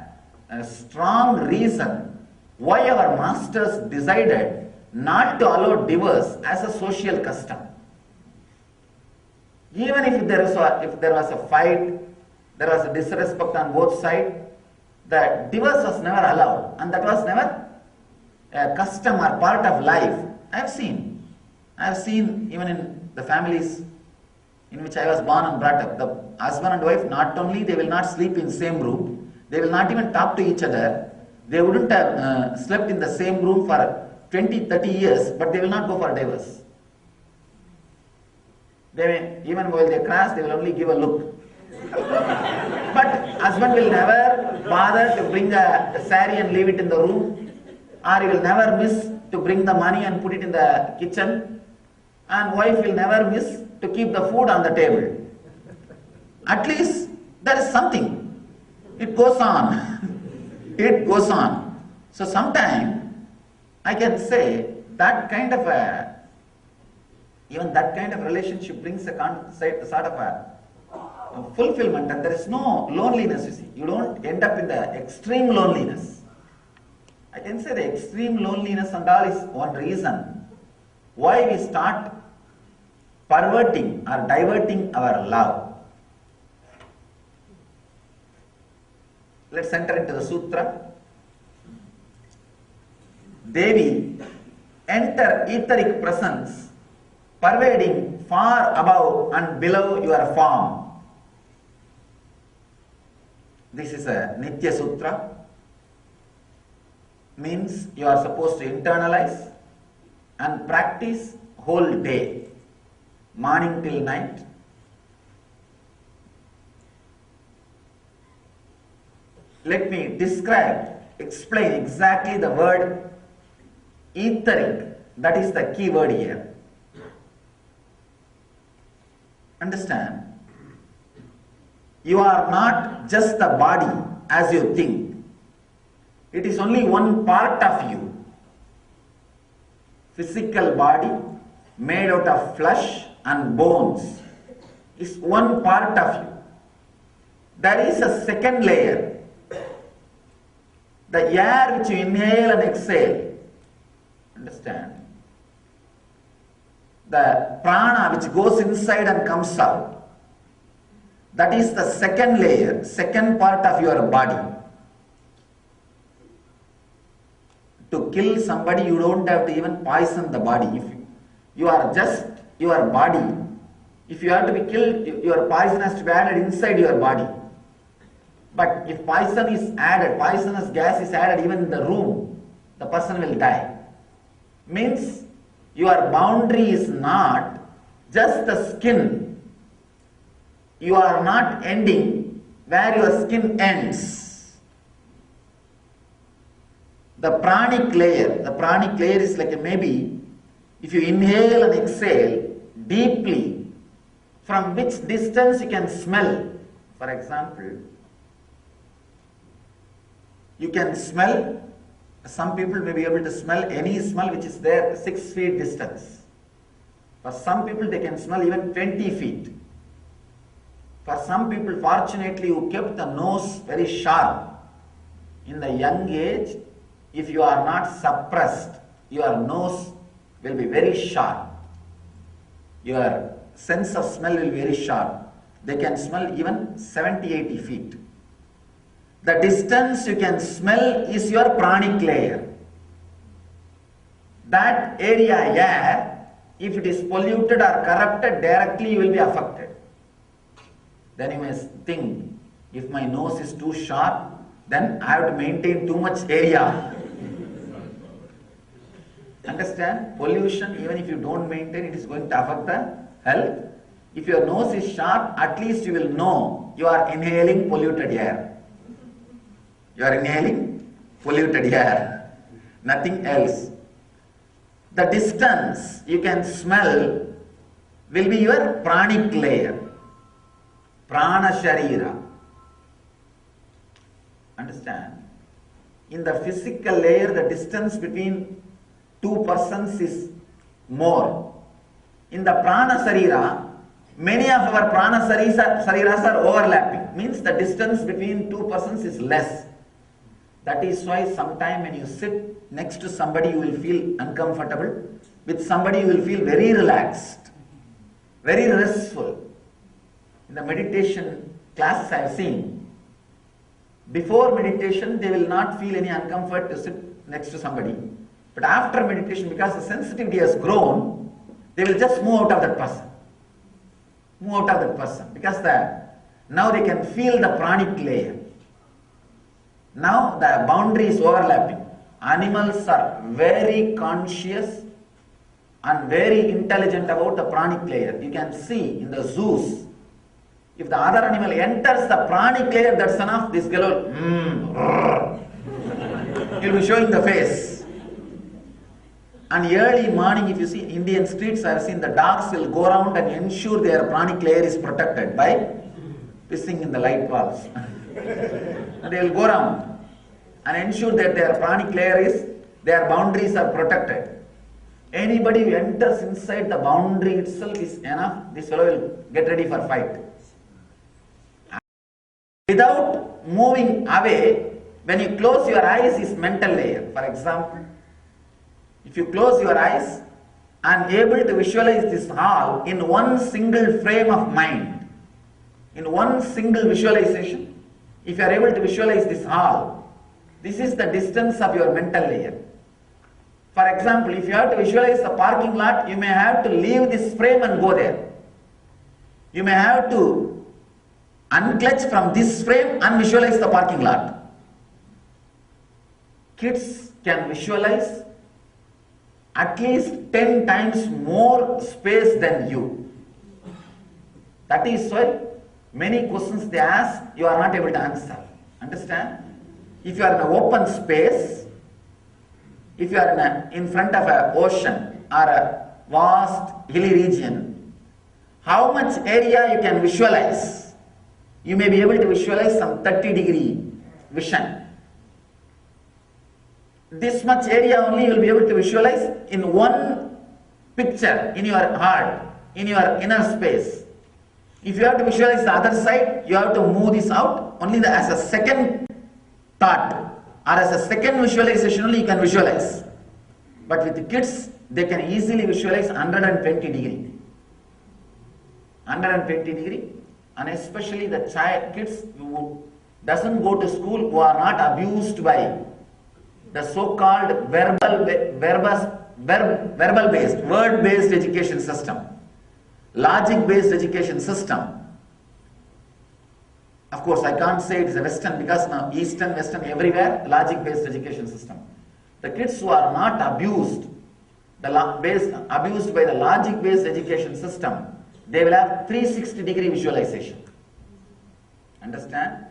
strong reason why our masters decided not to allow divorce as a social custom. Even if there was a fight, there was a disrespect on both sides, the divorce was never allowed, and that was never a custom or part of life. I have seen even in the families in which I was born and brought up, the husband and wife, not only they will not sleep in same room, they will not even talk to each other. They wouldn't have slept in the same room for 20, 30 years, but they will not go for divorce. Even while they crash, they will only give a look. But husband will never bother to bring a saree and leave it in the room, or he will never miss to bring the money and put it in the kitchen, and wife will never miss to keep the food on the table. At least there is something. It goes on. It goes on. So sometimes I can say that kind of even that kind of relationship brings a sort of a fulfillment, and there is no loneliness, you see. You don't end up in the extreme loneliness. I can say the extreme loneliness and all is one reason why we start perverting or diverting our love. Let's enter into the sutra. Devi, enter etheric presence, pervading far above and below your form. This is a Nitya Sutra. Means you are supposed to internalize and practice whole day, morning till night. Let me explain exactly the word etheric. That is the key word here. Understand? You are not just the body as you think. It is only one part of you. Physical body made out of flesh and bones is one part of you. There is a second layer. The air which you inhale and exhale. Understand? The prana which goes inside and comes out. That is the second layer, second part of your body. To kill somebody, you don't have to even poison the body. If you are just your body, if you have to be killed, your poison has to be added inside your body. But if poison is added, poisonous gas is added even in the room, the person will die. Means your boundary is not just the skin. You are not ending where your skin ends. The pranic layer is like maybe if you inhale and exhale deeply, from which distance you can smell. For example, you can smell, some people may be able to smell any smell which is there 6 feet distance. For some people they can smell even 20 feet. For some people, fortunately, who kept the nose very sharp, in the young age, if you are not suppressed, your nose will be very sharp. Your sense of smell will be very sharp. They can smell even 70, 80 feet. The distance you can smell is your pranic layer. That area, if it is polluted or corrupted, directly you will be affected. Then you may think, if my nose is too sharp, then I have to maintain too much area. Understand? Pollution, even if you don't maintain, it is going to affect the health. If your nose is sharp, at least you will know you are inhaling polluted air. You are inhaling polluted air. Nothing else. The distance you can smell will be your pranic layer. Prana Sharira. Understand? In the physical layer, the distance between two persons is more. In the Prana Sharira, many of our Prana Shariras are overlapping. Means the distance between two persons is less. That is why sometime when you sit next to somebody, you will feel uncomfortable. With somebody, you will feel very relaxed, very restful. In the meditation classes I have seen, before meditation they will not feel any uncomfort to sit next to somebody. But after meditation, because the sensitivity has grown, they will just move out of that person. Move out of that person. Because now they can feel the pranic layer. Now the boundary is overlapping. Animals are very conscious and very intelligent about the pranic layer. You can see in the zoos, if the other animal enters the pranic layer, that's enough. This girl will, he'll be showing the face. And early morning, if you see Indian streets, I have seen the dogs will go around and ensure their pranic layer is protected by pissing in the light bulbs. And they will go around and ensure that their pranic layer their boundaries are protected. Anybody who enters inside the boundary itself is enough. This fellow will get ready for fight. Without moving away, when you close your eyes is mental layer. For example, if you close your eyes and able to visualize this hall in one single frame of mind, in one single visualization, if you are able to visualize this hall, this is the distance of your mental layer. For example, if you have to visualize the parking lot, you may have to leave this frame and go there. You may have to unclutch from this frame and visualize the parking lot. Kids can visualize at least 10 times more space than you. That is why many questions they ask, you are not able to answer. Understand? If you are in an open space, if you are in front of an ocean or a vast hilly region, how much area you can visualize? You may be able to visualize some 30-degree vision. This much area only you will be able to visualize in one picture in your heart, in your inner space. If you have to visualize the other side, you have to move this out only as a second thought or as a second visualization only you can visualize. But with the kids, they can easily visualize 120 degree. 120 degree, and especially the kids who doesn't go to school, who are not abused by the so-called verbal-based, word-based education system, logic-based education system. Of course, I can't say it is a Western because now Eastern, Western, everywhere, logic-based education system. The kids who are not abused, abused by the logic-based education system, they will have 360-degree visualization. Understand?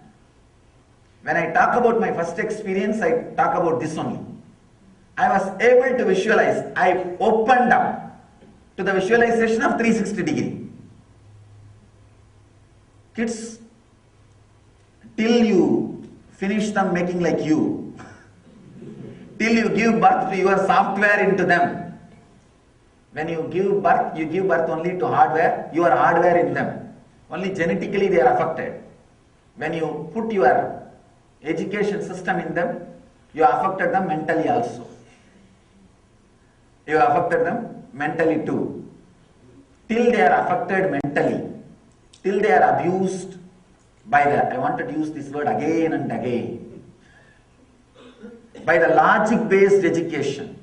When I talk about my first experience, I talk about this only. I was able to visualize, I opened up to the visualization of 360 degree. Kids, till you finish them making like you, till you give birth to your software into them. When you give birth only to hardware, your hardware in them. Only genetically they are affected. When you put your education system in them, you affected them mentally also. You affected them mentally too. Till they are affected mentally, till they are abused by I wanted to use this word again and again, by the logic-based education,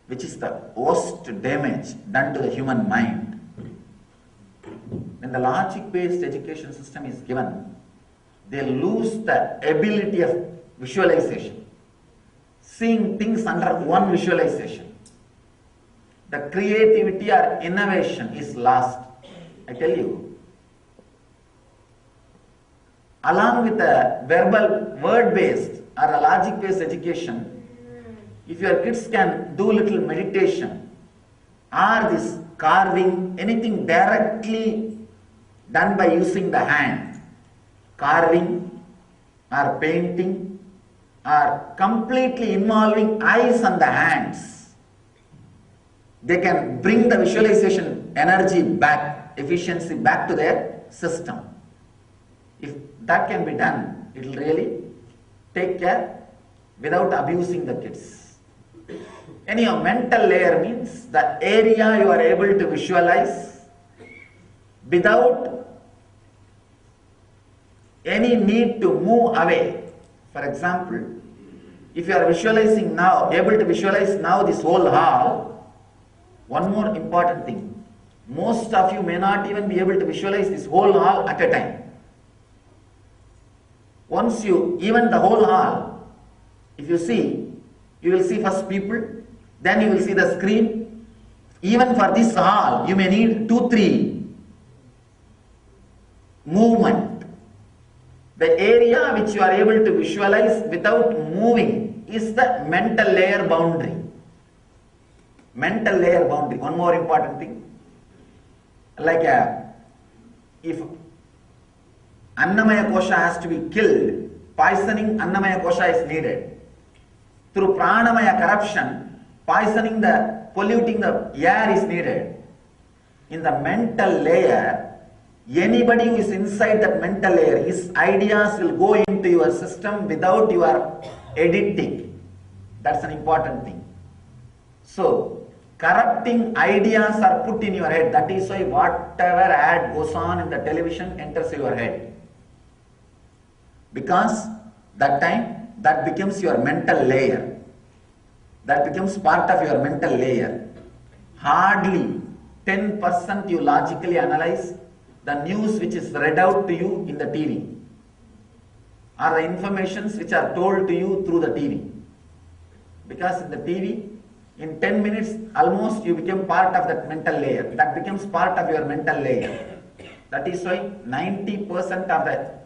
which is the worst damage done to the human mind. When the logic-based education system is given, they lose the ability of visualization, seeing things under one visualization. The creativity or innovation is lost. I tell you, along with the verbal, word-based or a logic-based education, if your kids can do little meditation or this carving, anything directly done by using the hand, carving or painting or completely involving eyes and the hands, they can bring the visualization energy back, efficiency back to their system. If that can be done, it will really take care without abusing the kids. Anyhow, mental layer means the area you are able to visualize without any need to move away. For example, if you are visualizing now, able to visualize now this whole hall, one more important thing. Most of you may not even be able to visualize this whole hall at a time. Once you, even the whole hall, if you see, you will see first people, then you will see the screen. Even for this hall, you may need 2-3 movement. The area which you are able to visualize without moving is the mental layer boundary. Mental layer boundary. One more important thing. Like if Annamaya Kosha has to be killed, poisoning Annamaya Kosha is needed. Through Pranamaya corruption, poisoning polluting the air is needed. In the mental layer, anybody who is inside that mental layer, his ideas will go into your system without your editing. That's an important thing. So, corrupting ideas are put in your head. That is why whatever ad goes on in the television enters your head. Because that time, that becomes your mental layer. That becomes part of your mental layer. Hardly 10% you logically analyze the news which is read out to you in the TV, or the informations which are told to you through the TV. Because in the TV, in 10 minutes, almost you become part of that mental layer. That becomes part of your mental layer. That is why 90% of the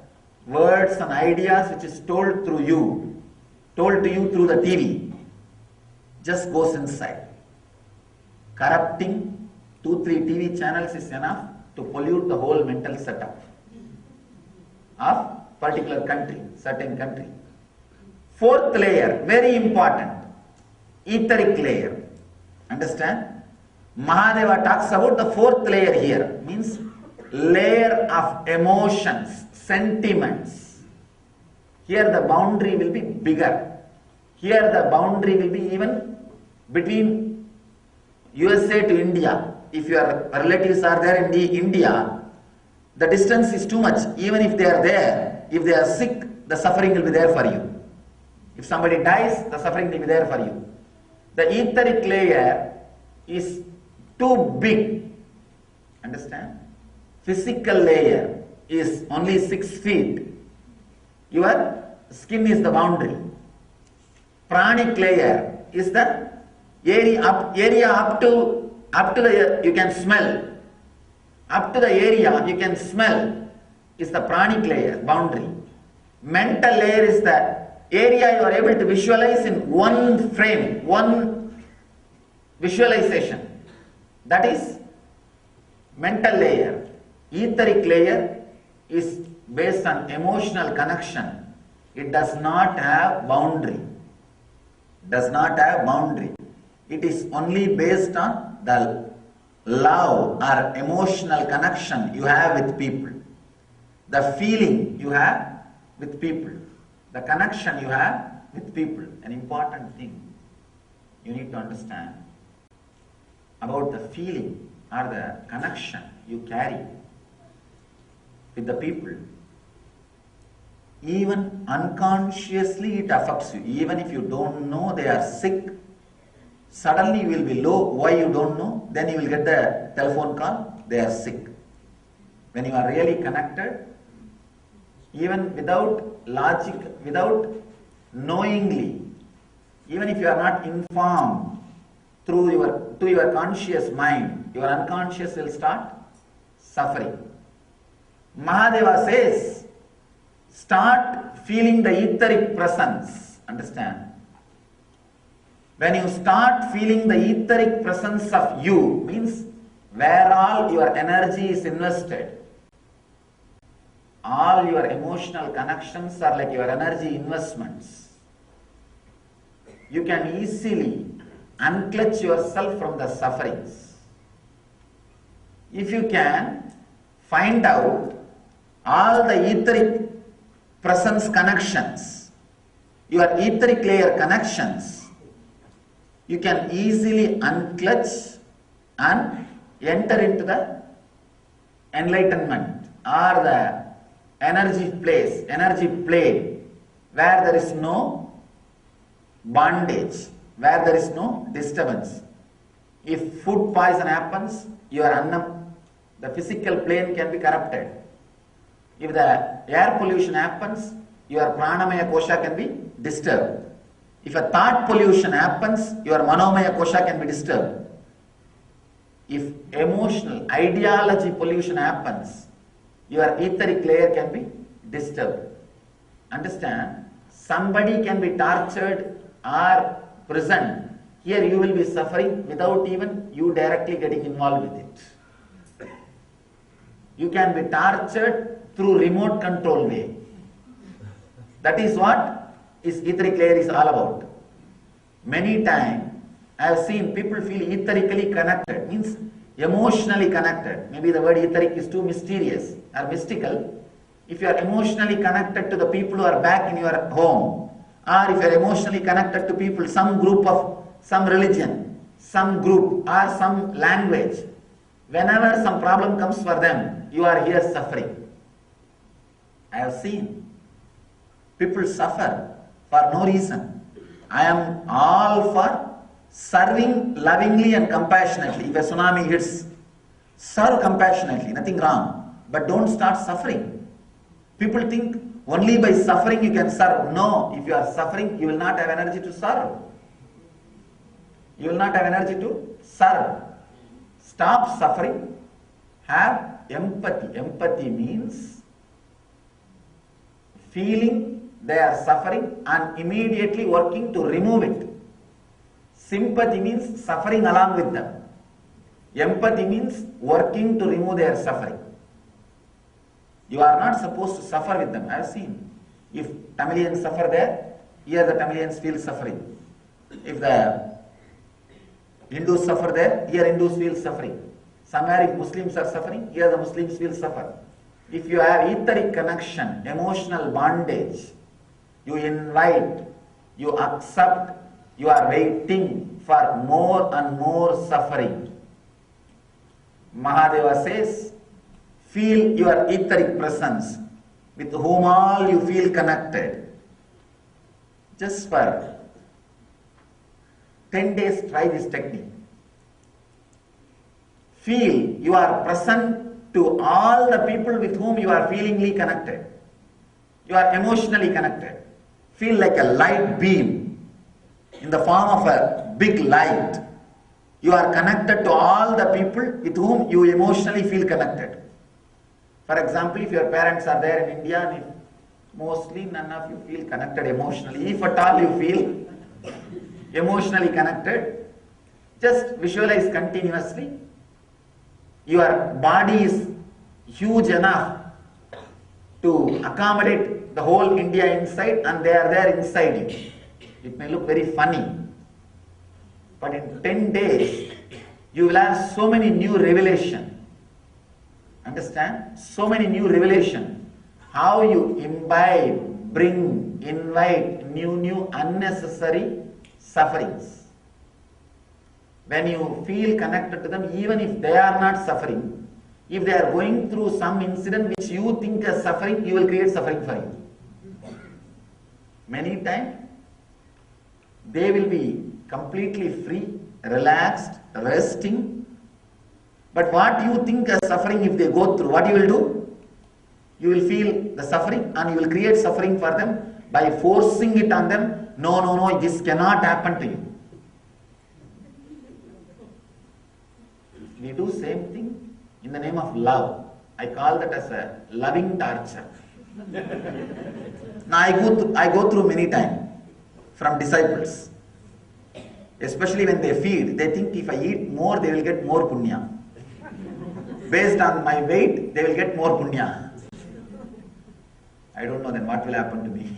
words and ideas which is told to you through the TV, just goes inside. Corrupting 2-3 TV channels is enough to pollute the whole mental setup of particular country, certain country. Fourth layer, very important, etheric layer. Understand? Mahadeva talks about the fourth layer here, means layer of emotions, sentiments. Here the boundary will be bigger. Here the boundary will be even between USA to India. If your relatives are there in India, the distance is too much. Even if they are there, if they are sick, the suffering will be there for you. If somebody dies, the suffering will be there for you. The etheric layer is too big. Understand? Physical layer is only 6 feet. Your skin is the boundary. Pranic layer is the area up to the, you can smell. Up to the area you can smell is the pranic layer, boundary. Mental layer is the area you are able to visualize in one frame, one visualization. That is mental layer. Etheric layer is based on emotional connection. It does not have boundary. Does not have boundary. It is only based on the love or emotional connection you have with people. The feeling you have with people. The connection you have with people. An important thing you need to understand about the feeling or the connection you carry with the people. Even unconsciously it affects you. Even if you don't know they are sick, suddenly you will be low. Why you don't know? Then you will get the telephone call, they are sick. When you are really connected, even without logic, without knowingly, even if you are not informed to your conscious mind, your unconscious will start suffering. Mahadeva says, start feeling the etheric presence. Understand? When you start feeling the etheric presence of you, means where all your energy is invested. All your emotional connections are like your energy investments. You can easily unclutch yourself from the sufferings. If you can find out all the etheric presence connections, your etheric layer connections, you can easily unclutch and enter into the enlightenment or the energy place, energy plane, where there is no bondage, where there is no disturbance. If food poison happens, your annam, the physical plane can be corrupted. If the air pollution happens, your pranamaya kosha can be disturbed. If a thought pollution happens, your manomaya kosha can be disturbed. If emotional, ideology pollution happens, your etheric layer can be disturbed. Understand? Somebody can be tortured or prisoned. Here you will be suffering without even you directly getting involved with it. You can be tortured through remote control way. That is what is etheric layer is all about. Many times I have seen people feel etherically connected, means emotionally connected. Maybe the word etheric is too mysterious or mystical. If you are emotionally connected to the people who are back in your home, or if you are emotionally connected to people, some group of some religion, some group or some language, whenever some problem comes for them, you are here suffering. I have seen people suffer for no reason. I am all for serving lovingly and compassionately. If a tsunami hits, serve compassionately, nothing wrong. But don't start suffering. People think only by suffering you can serve. No, if you are suffering, you will not have energy to serve. You will not have energy to serve. Stop suffering. Have empathy. Empathy means feeling they are suffering and immediately working to remove it. Sympathy means suffering along with them. Empathy means working to remove their suffering. You are not supposed to suffer with them. I have seen. If Tamilians suffer there, here the Tamilians feel suffering. If the Hindus suffer there, here Hindus feel suffering. Somewhere if Muslims are suffering, here the Muslims will suffer. If you have etheric connection, emotional bondage, you invite, you accept, you are waiting for more and more suffering. Mahadeva says, feel your etheric presence with whom all you feel connected. Just for 10 days try this technique. Feel you are present to all the people with whom you are feelingly connected. You are emotionally connected. Feel like a light beam in the form of a big light. You are connected to all the people with whom you emotionally feel connected. For example, if your parents are there in India and if mostly none of you feel connected emotionally, if at all you feel emotionally connected, just visualize continuously. Your body is huge enough to accommodate the whole India inside and they are there inside you. It may look very funny, but in 10 days you will have so many new revelations. Understand? So many new revelations. How you imbibe, bring, invite new unnecessary sufferings. When you feel connected to them, even if they are not suffering, if they are going through some incident which you think as suffering, you will create suffering for you. Many times, they will be completely free, relaxed, resting. But what you think as suffering, if they go through, what you will do? You will feel the suffering and you will create suffering for them by forcing it on them. No, this cannot happen to you. We do same thing in the name of love. I call that as a loving torture. Now I go through many times from disciples. Especially when they feed, they think if I eat more, they will get more punya. Based on my weight, they will get more punya. I don't know then what will happen to me.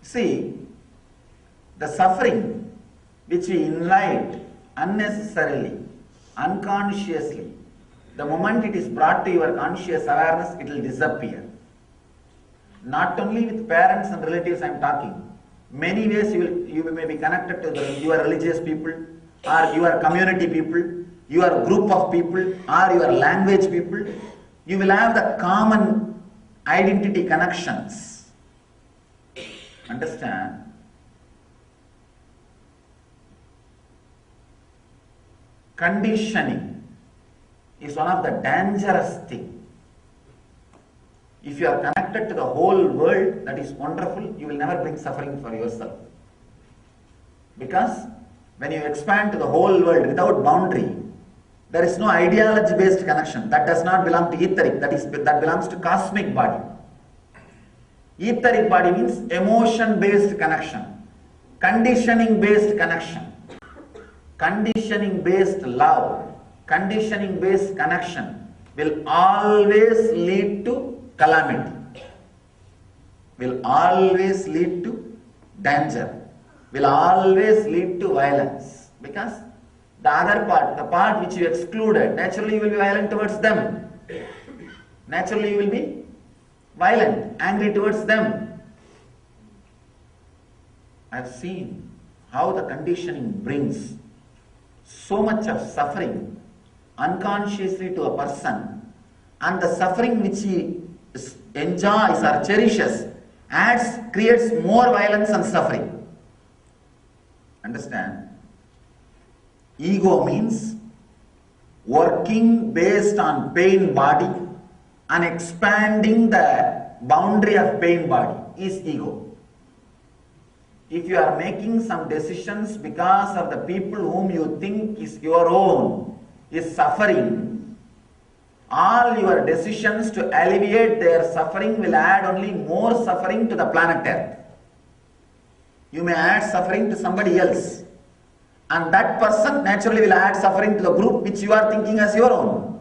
See, the suffering which we invite unnecessarily, unconsciously, the moment it is brought to your conscious awareness, it will disappear. Not only with parents and relatives I am talking. Many ways you may be connected to your religious people or your community people, your group of people or your language people. You will have the common identity connections. Understand? Conditioning is one of the dangerous things. If you are connected to the whole world, that is wonderful, you will never bring suffering for yourself. Because when you expand to the whole world without boundary, there is no ideology-based connection. That does not belong to etheric, that belongs to cosmic body. Etheric body means emotion-based connection, conditioning-based connection, conditioning-based love, conditioning-based connection will always lead to calamity, will always lead to danger, will always lead to violence. Because the other part, the part which you excluded, naturally you will be violent towards them. Naturally you will be violent, angry towards them. I have seen how the conditioning brings so much of suffering unconsciously to a person, and the suffering which he enjoys or cherishes creates more violence and suffering. Understand? Ego means working based on pain body and expanding the boundary of pain body is ego. If you are making some decisions because of the people whom you think is your own is suffering, all your decisions to alleviate their suffering will add only more suffering to the planet Earth. You may add suffering to somebody else, and that person naturally will add suffering to the group which you are thinking as your own.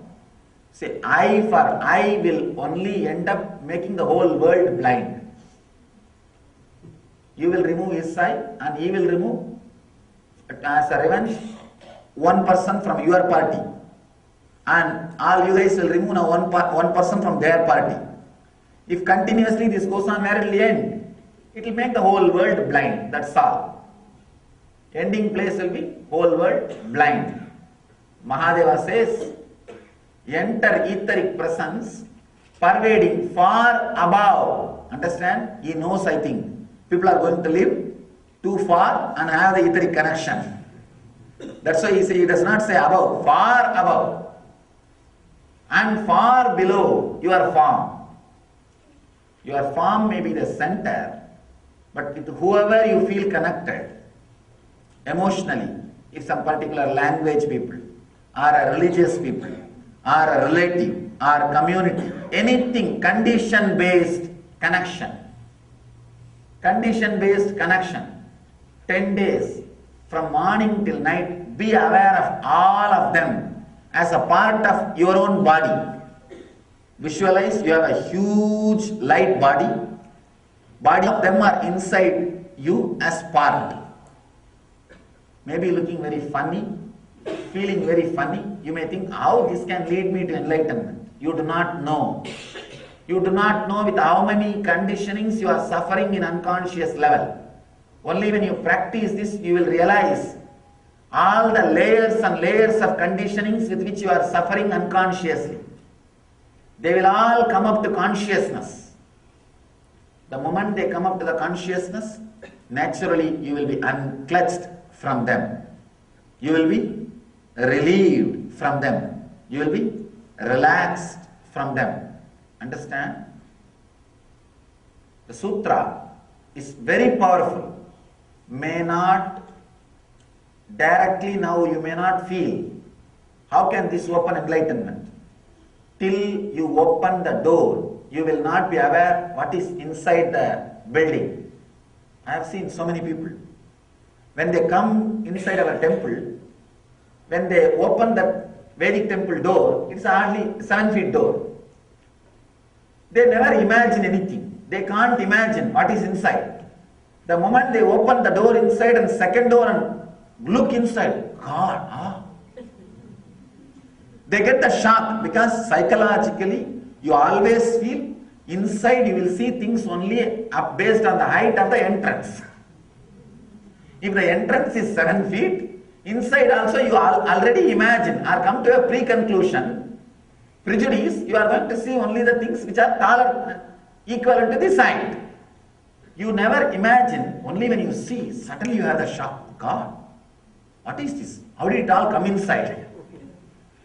Say, I for I will only end up making the whole world blind. You will remove his eye and he will remove, as a revenge, one person from your party. And all you guys will remove now one person from their party. If continuously this goes on, where it will end? It will make the whole world blind, that's all. Ending place will be whole world blind. Mahadeva says, enter etheric presence pervading far above. Understand? He knows, I think, people are going to live too far and have the etheric connection. That's why he does not say above, far above. And far below your form. Your form may be the center, but with whoever you feel connected emotionally, if some particular language people, or a religious people, or a relative, or community, anything, condition-based connection. Condition-based connection, 10 days, from morning till night, be aware of all of them as a part of your own body. Visualize you have a huge light body. Body of them are inside you as part. Maybe looking very funny, feeling very funny. You may think, how this can lead me to enlightenment? You do not know. You do not know with how many conditionings you are suffering in unconscious level. Only when you practice this, you will realize all the layers and layers of conditionings with which you are suffering unconsciously. They will all come up to consciousness. The moment they come up to the consciousness, naturally you will be unclutched from them. You will be relieved from them. You will be relaxed from them. Understand? The sutra is very powerful. May not directly now you may not feel. How can this open enlightenment? Till you open the door, you will not be aware what is inside the building. I have seen so many people. When they come inside our temple, when they open the Vedic temple door, it's hardly 7 feet door. They never imagine anything. They can't imagine what is inside. The moment they open the door inside and second door and look inside, God, they get the shock because psychologically you always feel inside you will see things only up based on the height of the entrance. If the entrance is 7 feet, inside also you already imagine or come to a pre-conclusion, prejudice, you are going to see only the things which are taller, equivalent to this height. You never imagine, only when you see, suddenly you have the shock. God, what is this? How did it all come inside?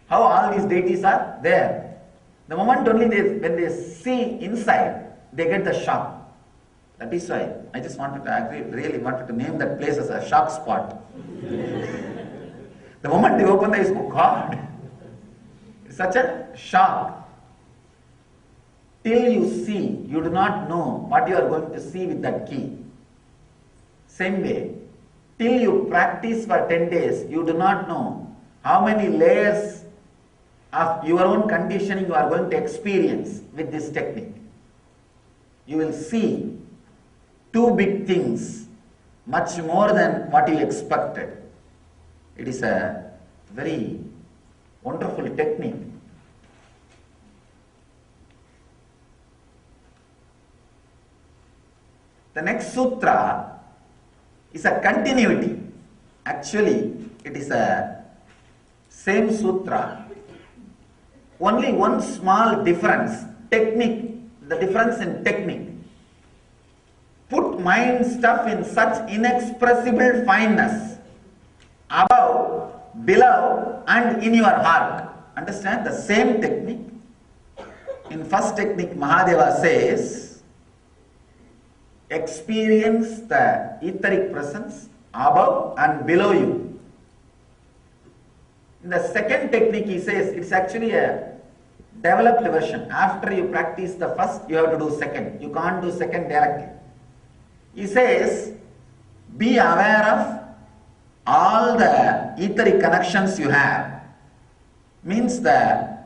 How all these deities are there. The moment only when they see inside, they get the shock. That is why I just wanted to really wanted to name that place as a shock spot. The moment they open the eyes, oh God, it's such a shock. Till you see, you do not know what you are going to see with that key. Same way, till you practice for 10 days, you do not know how many layers of your own conditioning you are going to experience with this technique. You will see two big things, much more than what you expected. It is a very wonderful technique. The next sutra is a continuity. Actually, it is a same sutra. Only one small difference, technique, the difference in technique. Put mind stuff in such inexpressible fineness, above, below, and in your heart. Understand? The same technique. In first technique, Mahadeva says, experience the etheric presence above and below you. In the second technique, he says, it's actually a developed version. After you practice the first, you have to do second. You can't do second directly. He says, be aware of all the etheric connections you have. Means the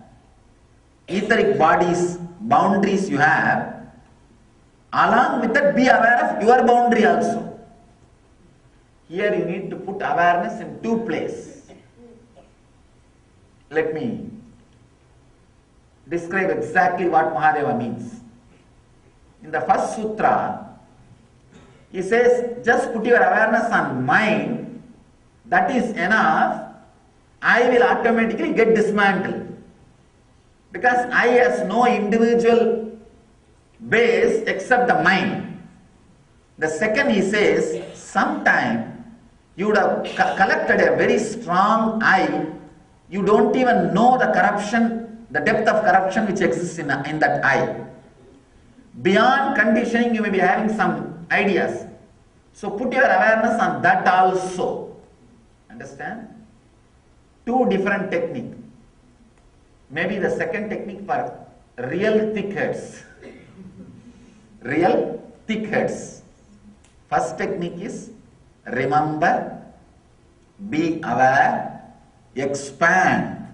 etheric bodies, boundaries you have. Along with that, be aware of your boundary also. Here you need to put awareness in two places. Let me describe exactly what Mahadeva means. In the first sutra, he says, just put your awareness on mind, that is enough, I will automatically get dismantled. Because I has no individual base except the mind. The second he says, sometime you would have collected a very strong I, you don't even know the corruption, the depth of corruption which exists in that I. Beyond conditioning you may be having some ideas. So put your awareness on that also. Understand? Two different techniques. Maybe the second technique for real thick heads. Real thick heads. First technique is remember, be aware, expand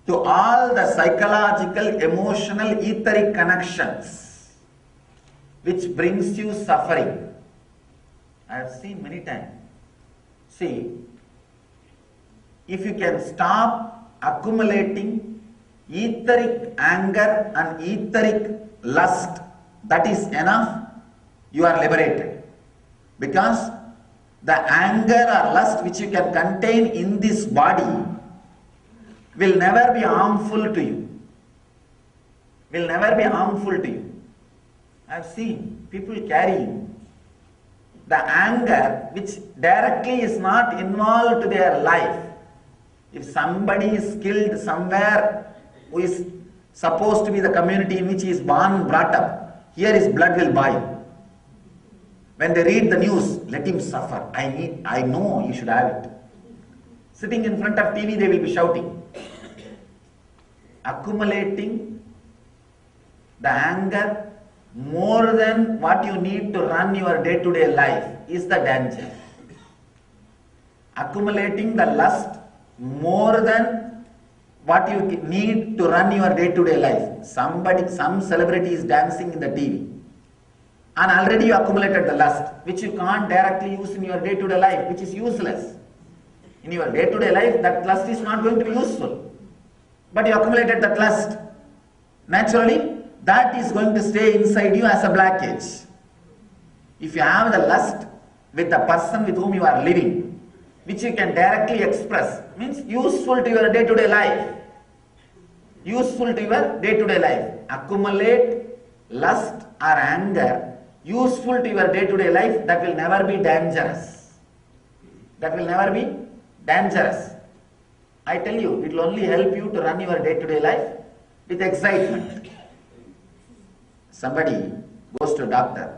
to all the psychological, emotional, etheric connections which brings you suffering. I have seen many times. See, if you can stop accumulating etheric anger and etheric lust, that is enough, you are liberated. Because the anger or lust which you can contain in this body will never be harmful to you. Will never be harmful to you. I have seen people carrying the anger which directly is not involved to their life. If somebody is killed somewhere who is supposed to be the community in which he is born and brought up, here his blood will boil. When they read the news, let him suffer. I know you should have it. Sitting in front of TV, they will be shouting. Accumulating the anger more than what you need to run your day-to-day life is the danger. Accumulating the lust more than what you need to run your day-to-day life. Some celebrity is dancing in the TV, and already you accumulated the lust, which you can't directly use in your day-to-day life, which is useless. In your day-to-day life, that lust is not going to be useful. But you accumulated that lust. Naturally, that is going to stay inside you as a blockage. If you have the lust with the person with whom you are living, which you can directly express, means useful to your day-to-day life. Useful to your day-to-day life. Accumulate lust or anger useful to your day-to-day life, that will never be dangerous. That will never be dangerous. I tell you, it will only help you to run your day-to-day life with excitement. Somebody goes to a doctor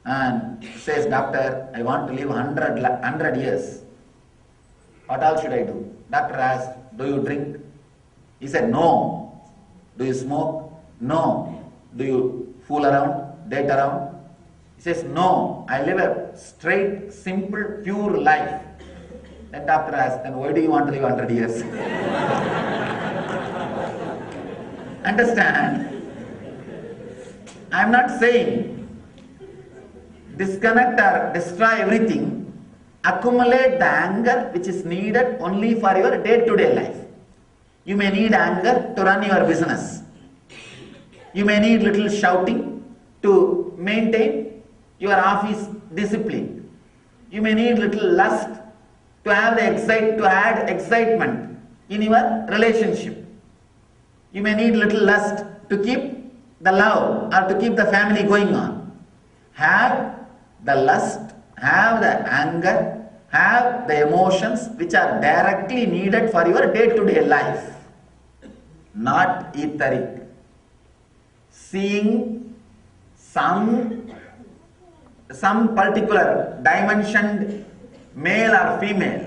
and says, "Doctor, I want to live 100 years. What all should I do?" Doctor asks, "Do you drink?" He said, "No." "Do you smoke?" "No." "Do you fool around, date around?" He says, "No, I live a straight, simple, pure life." Then doctor asks, "Then why do you want to live 100 years?" Understand? I am not saying disconnect or destroy everything. Accumulate the anger which is needed only for your day-to-day life. You may need anger to run your business. You may need little shouting to maintain your office discipline. You may need little lust to add excitement in your relationship. You may need little lust to keep the love or to keep the family going on. Have the lust, have the anger, have the emotions which are directly needed for your day-to-day life, not etheric. Seeing some particular dimensioned male or female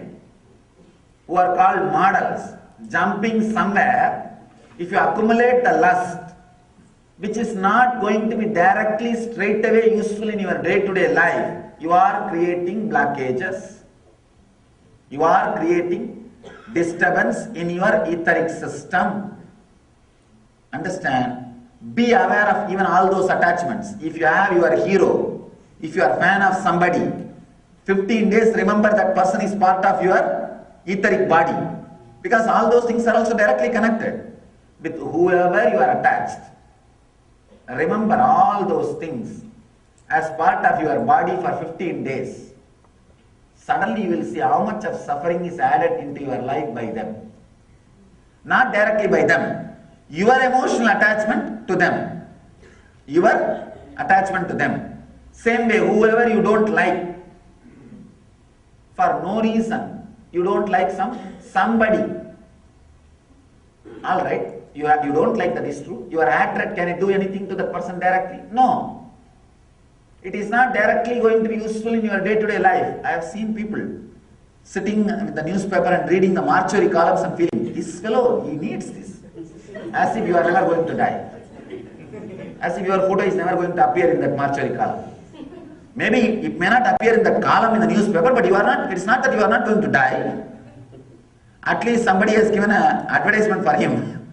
who are called models jumping somewhere, if you accumulate the lust which is not going to be directly straight away useful in your day-to-day life, you are creating blockages. You are creating disturbance in your etheric system. Understand? Be aware of even all those attachments. If you have your hero, if you are a fan of somebody, 15 days remember that person is part of your etheric body. Because all those things are also directly connected with whoever you are attached. Remember all those things as part of your body for 15 days. Suddenly you will see how much of suffering is added into your life by them. Not directly by them. Your emotional attachment to them. Your attachment to them. Same way, whoever you don't like, for no reason, you don't like somebody. Alright, you don't like, that is true. You are hatred, can it do anything to the person directly? No. It is not directly going to be useful in your day-to-day life. I have seen people sitting with the newspaper and reading the mortuary columns and feeling, this fellow, he needs this. As if you are never going to die. As if your photo is never going to appear in that mortuary column. Maybe it may not appear in that column in the newspaper, but it's not that you are not going to die. At least somebody has given an advertisement for him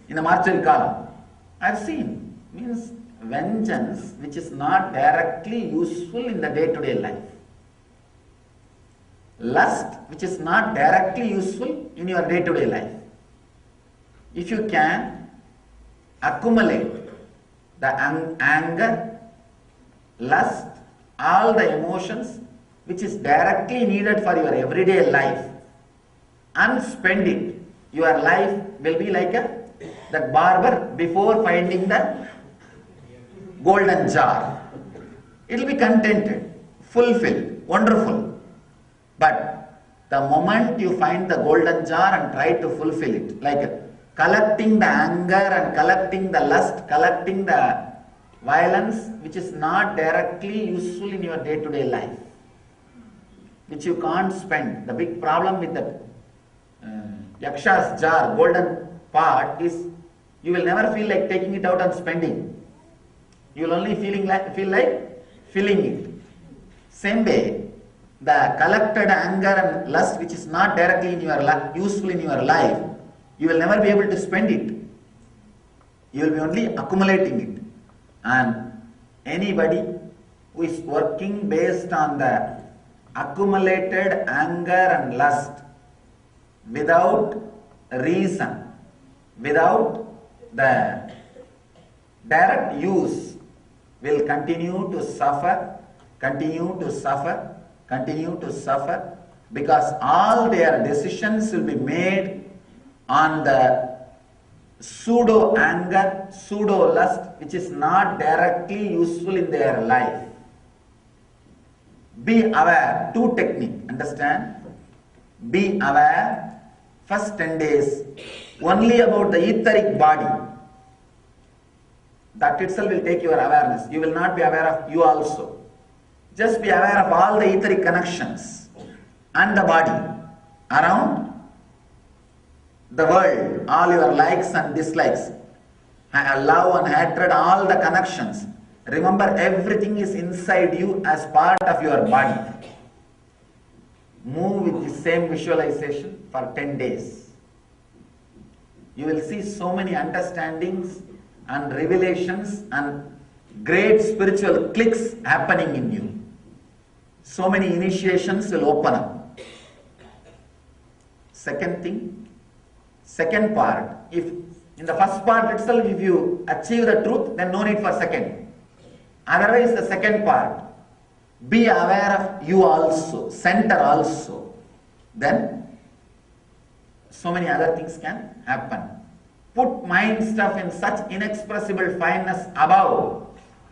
in the mortuary column. I have seen. Means vengeance which is not directly useful in the day-to-day life. Lust which is not directly useful in your day-to-day life. If you can accumulate the anger, lust, all the emotions which is directly needed for your everyday life, and spend it, your life will be like that barber before finding the golden jar. It will be contented, fulfilled, wonderful. But the moment you find the golden jar and try to fulfill it, like collecting the anger and collecting the lust, collecting the violence which is not directly useful in your day-to-day life, which you can't spend. The big problem with the Yaksha's jar, golden part, is you will never feel like taking it out and spending. You will only feel like filling it. Same way, the collected anger and lust which is not directly in your useful in your life, you will never be able to spend it. You will be only accumulating it. And anybody who is working based on the accumulated anger and lust without reason, without the direct use, will continue to suffer, because all their decisions will be made on the pseudo anger, pseudo lust, which is not directly useful in their life. Be aware, two technique, understand? Be aware, first 10 days, only about the etheric body. That itself will take your awareness. You will not be aware of you also. Just be aware of all the etheric connections and the body around the world, all your likes and dislikes, love and hatred, all the connections. Remember, everything is inside you as part of your body. Move with the same visualization for 10 days. You will see so many understandings and revelations and great spiritual clicks happening in you. So many initiations will open up. Second thing, second part, if in the first part itself if you achieve the truth, then no need for second. Otherwise the second part, be aware of you also, center also. Then so many other things can happen. Put mind stuff in such inexpressible fineness above,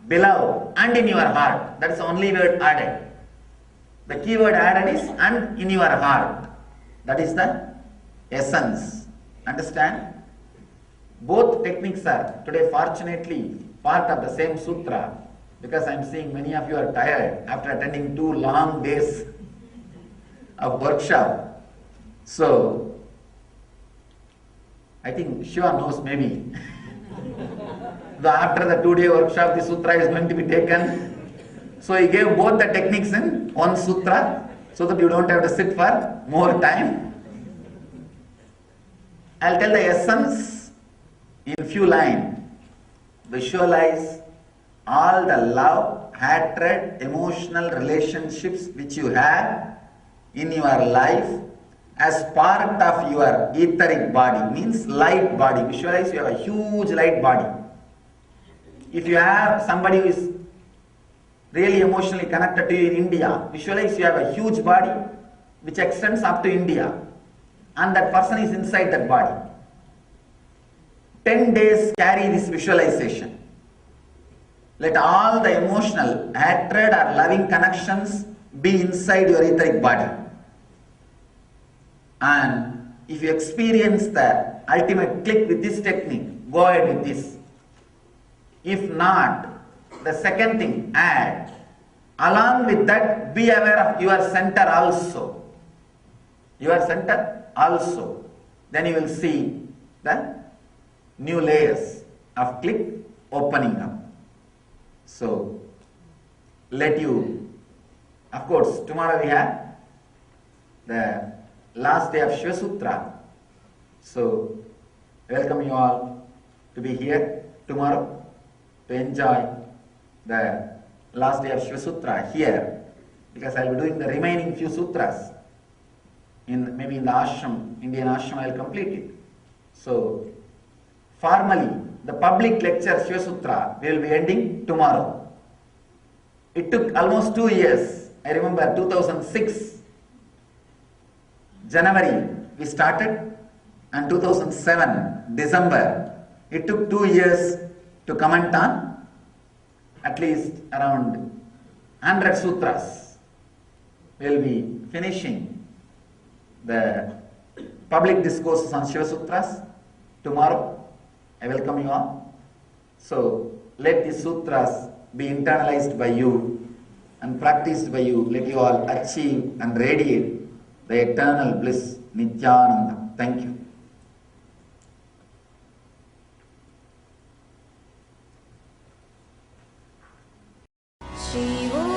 below and in your heart. That is the only word added. The key word added is and in your heart. That is the essence. Understand? Both techniques are today fortunately part of the same sutra, because I am seeing many of you are tired after attending 2 long days of workshop. So I think Shiva knows maybe. After the 2-day workshop, the sutra is going to be taken. So he gave both the techniques in one sutra, so that you don't have to sit for more time. I'll tell the essence in few lines. Visualize all the love, hatred, emotional relationships which you have in your life as part of your etheric body, means light body. Visualize you have a huge light body. If you have somebody who is really emotionally connected to you in India, visualize you have a huge body which extends up to India, and that person is inside that body. 10 days carry this visualization. Let all the emotional, hatred or loving connections be inside your etheric body. And if you experience the ultimate click with this technique, go ahead with this. If not, the second thing, add. Along with that, be aware of your center also. Your center also. Then you will see the new layers of click opening up. So, let you, of course, tomorrow we have the last day of Shiva Sutra. So, welcome you all to be here tomorrow to enjoy the last day of Shiva Sutra here, because I will be doing the remaining few sutras. Maybe in the ashram, Indian ashram, I will complete it. So, formally, the public lecture Shiva Sutra will be ending tomorrow. It took almost 2 years. I remember 2006, January we started, and 2007, December. It took 2 years to comment on at least around 100 sutras. We will be finishing the public discourses on Shiva Sutras tomorrow. I welcome you all. So, let these sutras be internalized by you and practiced by you. Let you all achieve and radiate the eternal bliss, Nityananda. Thank you. Shiva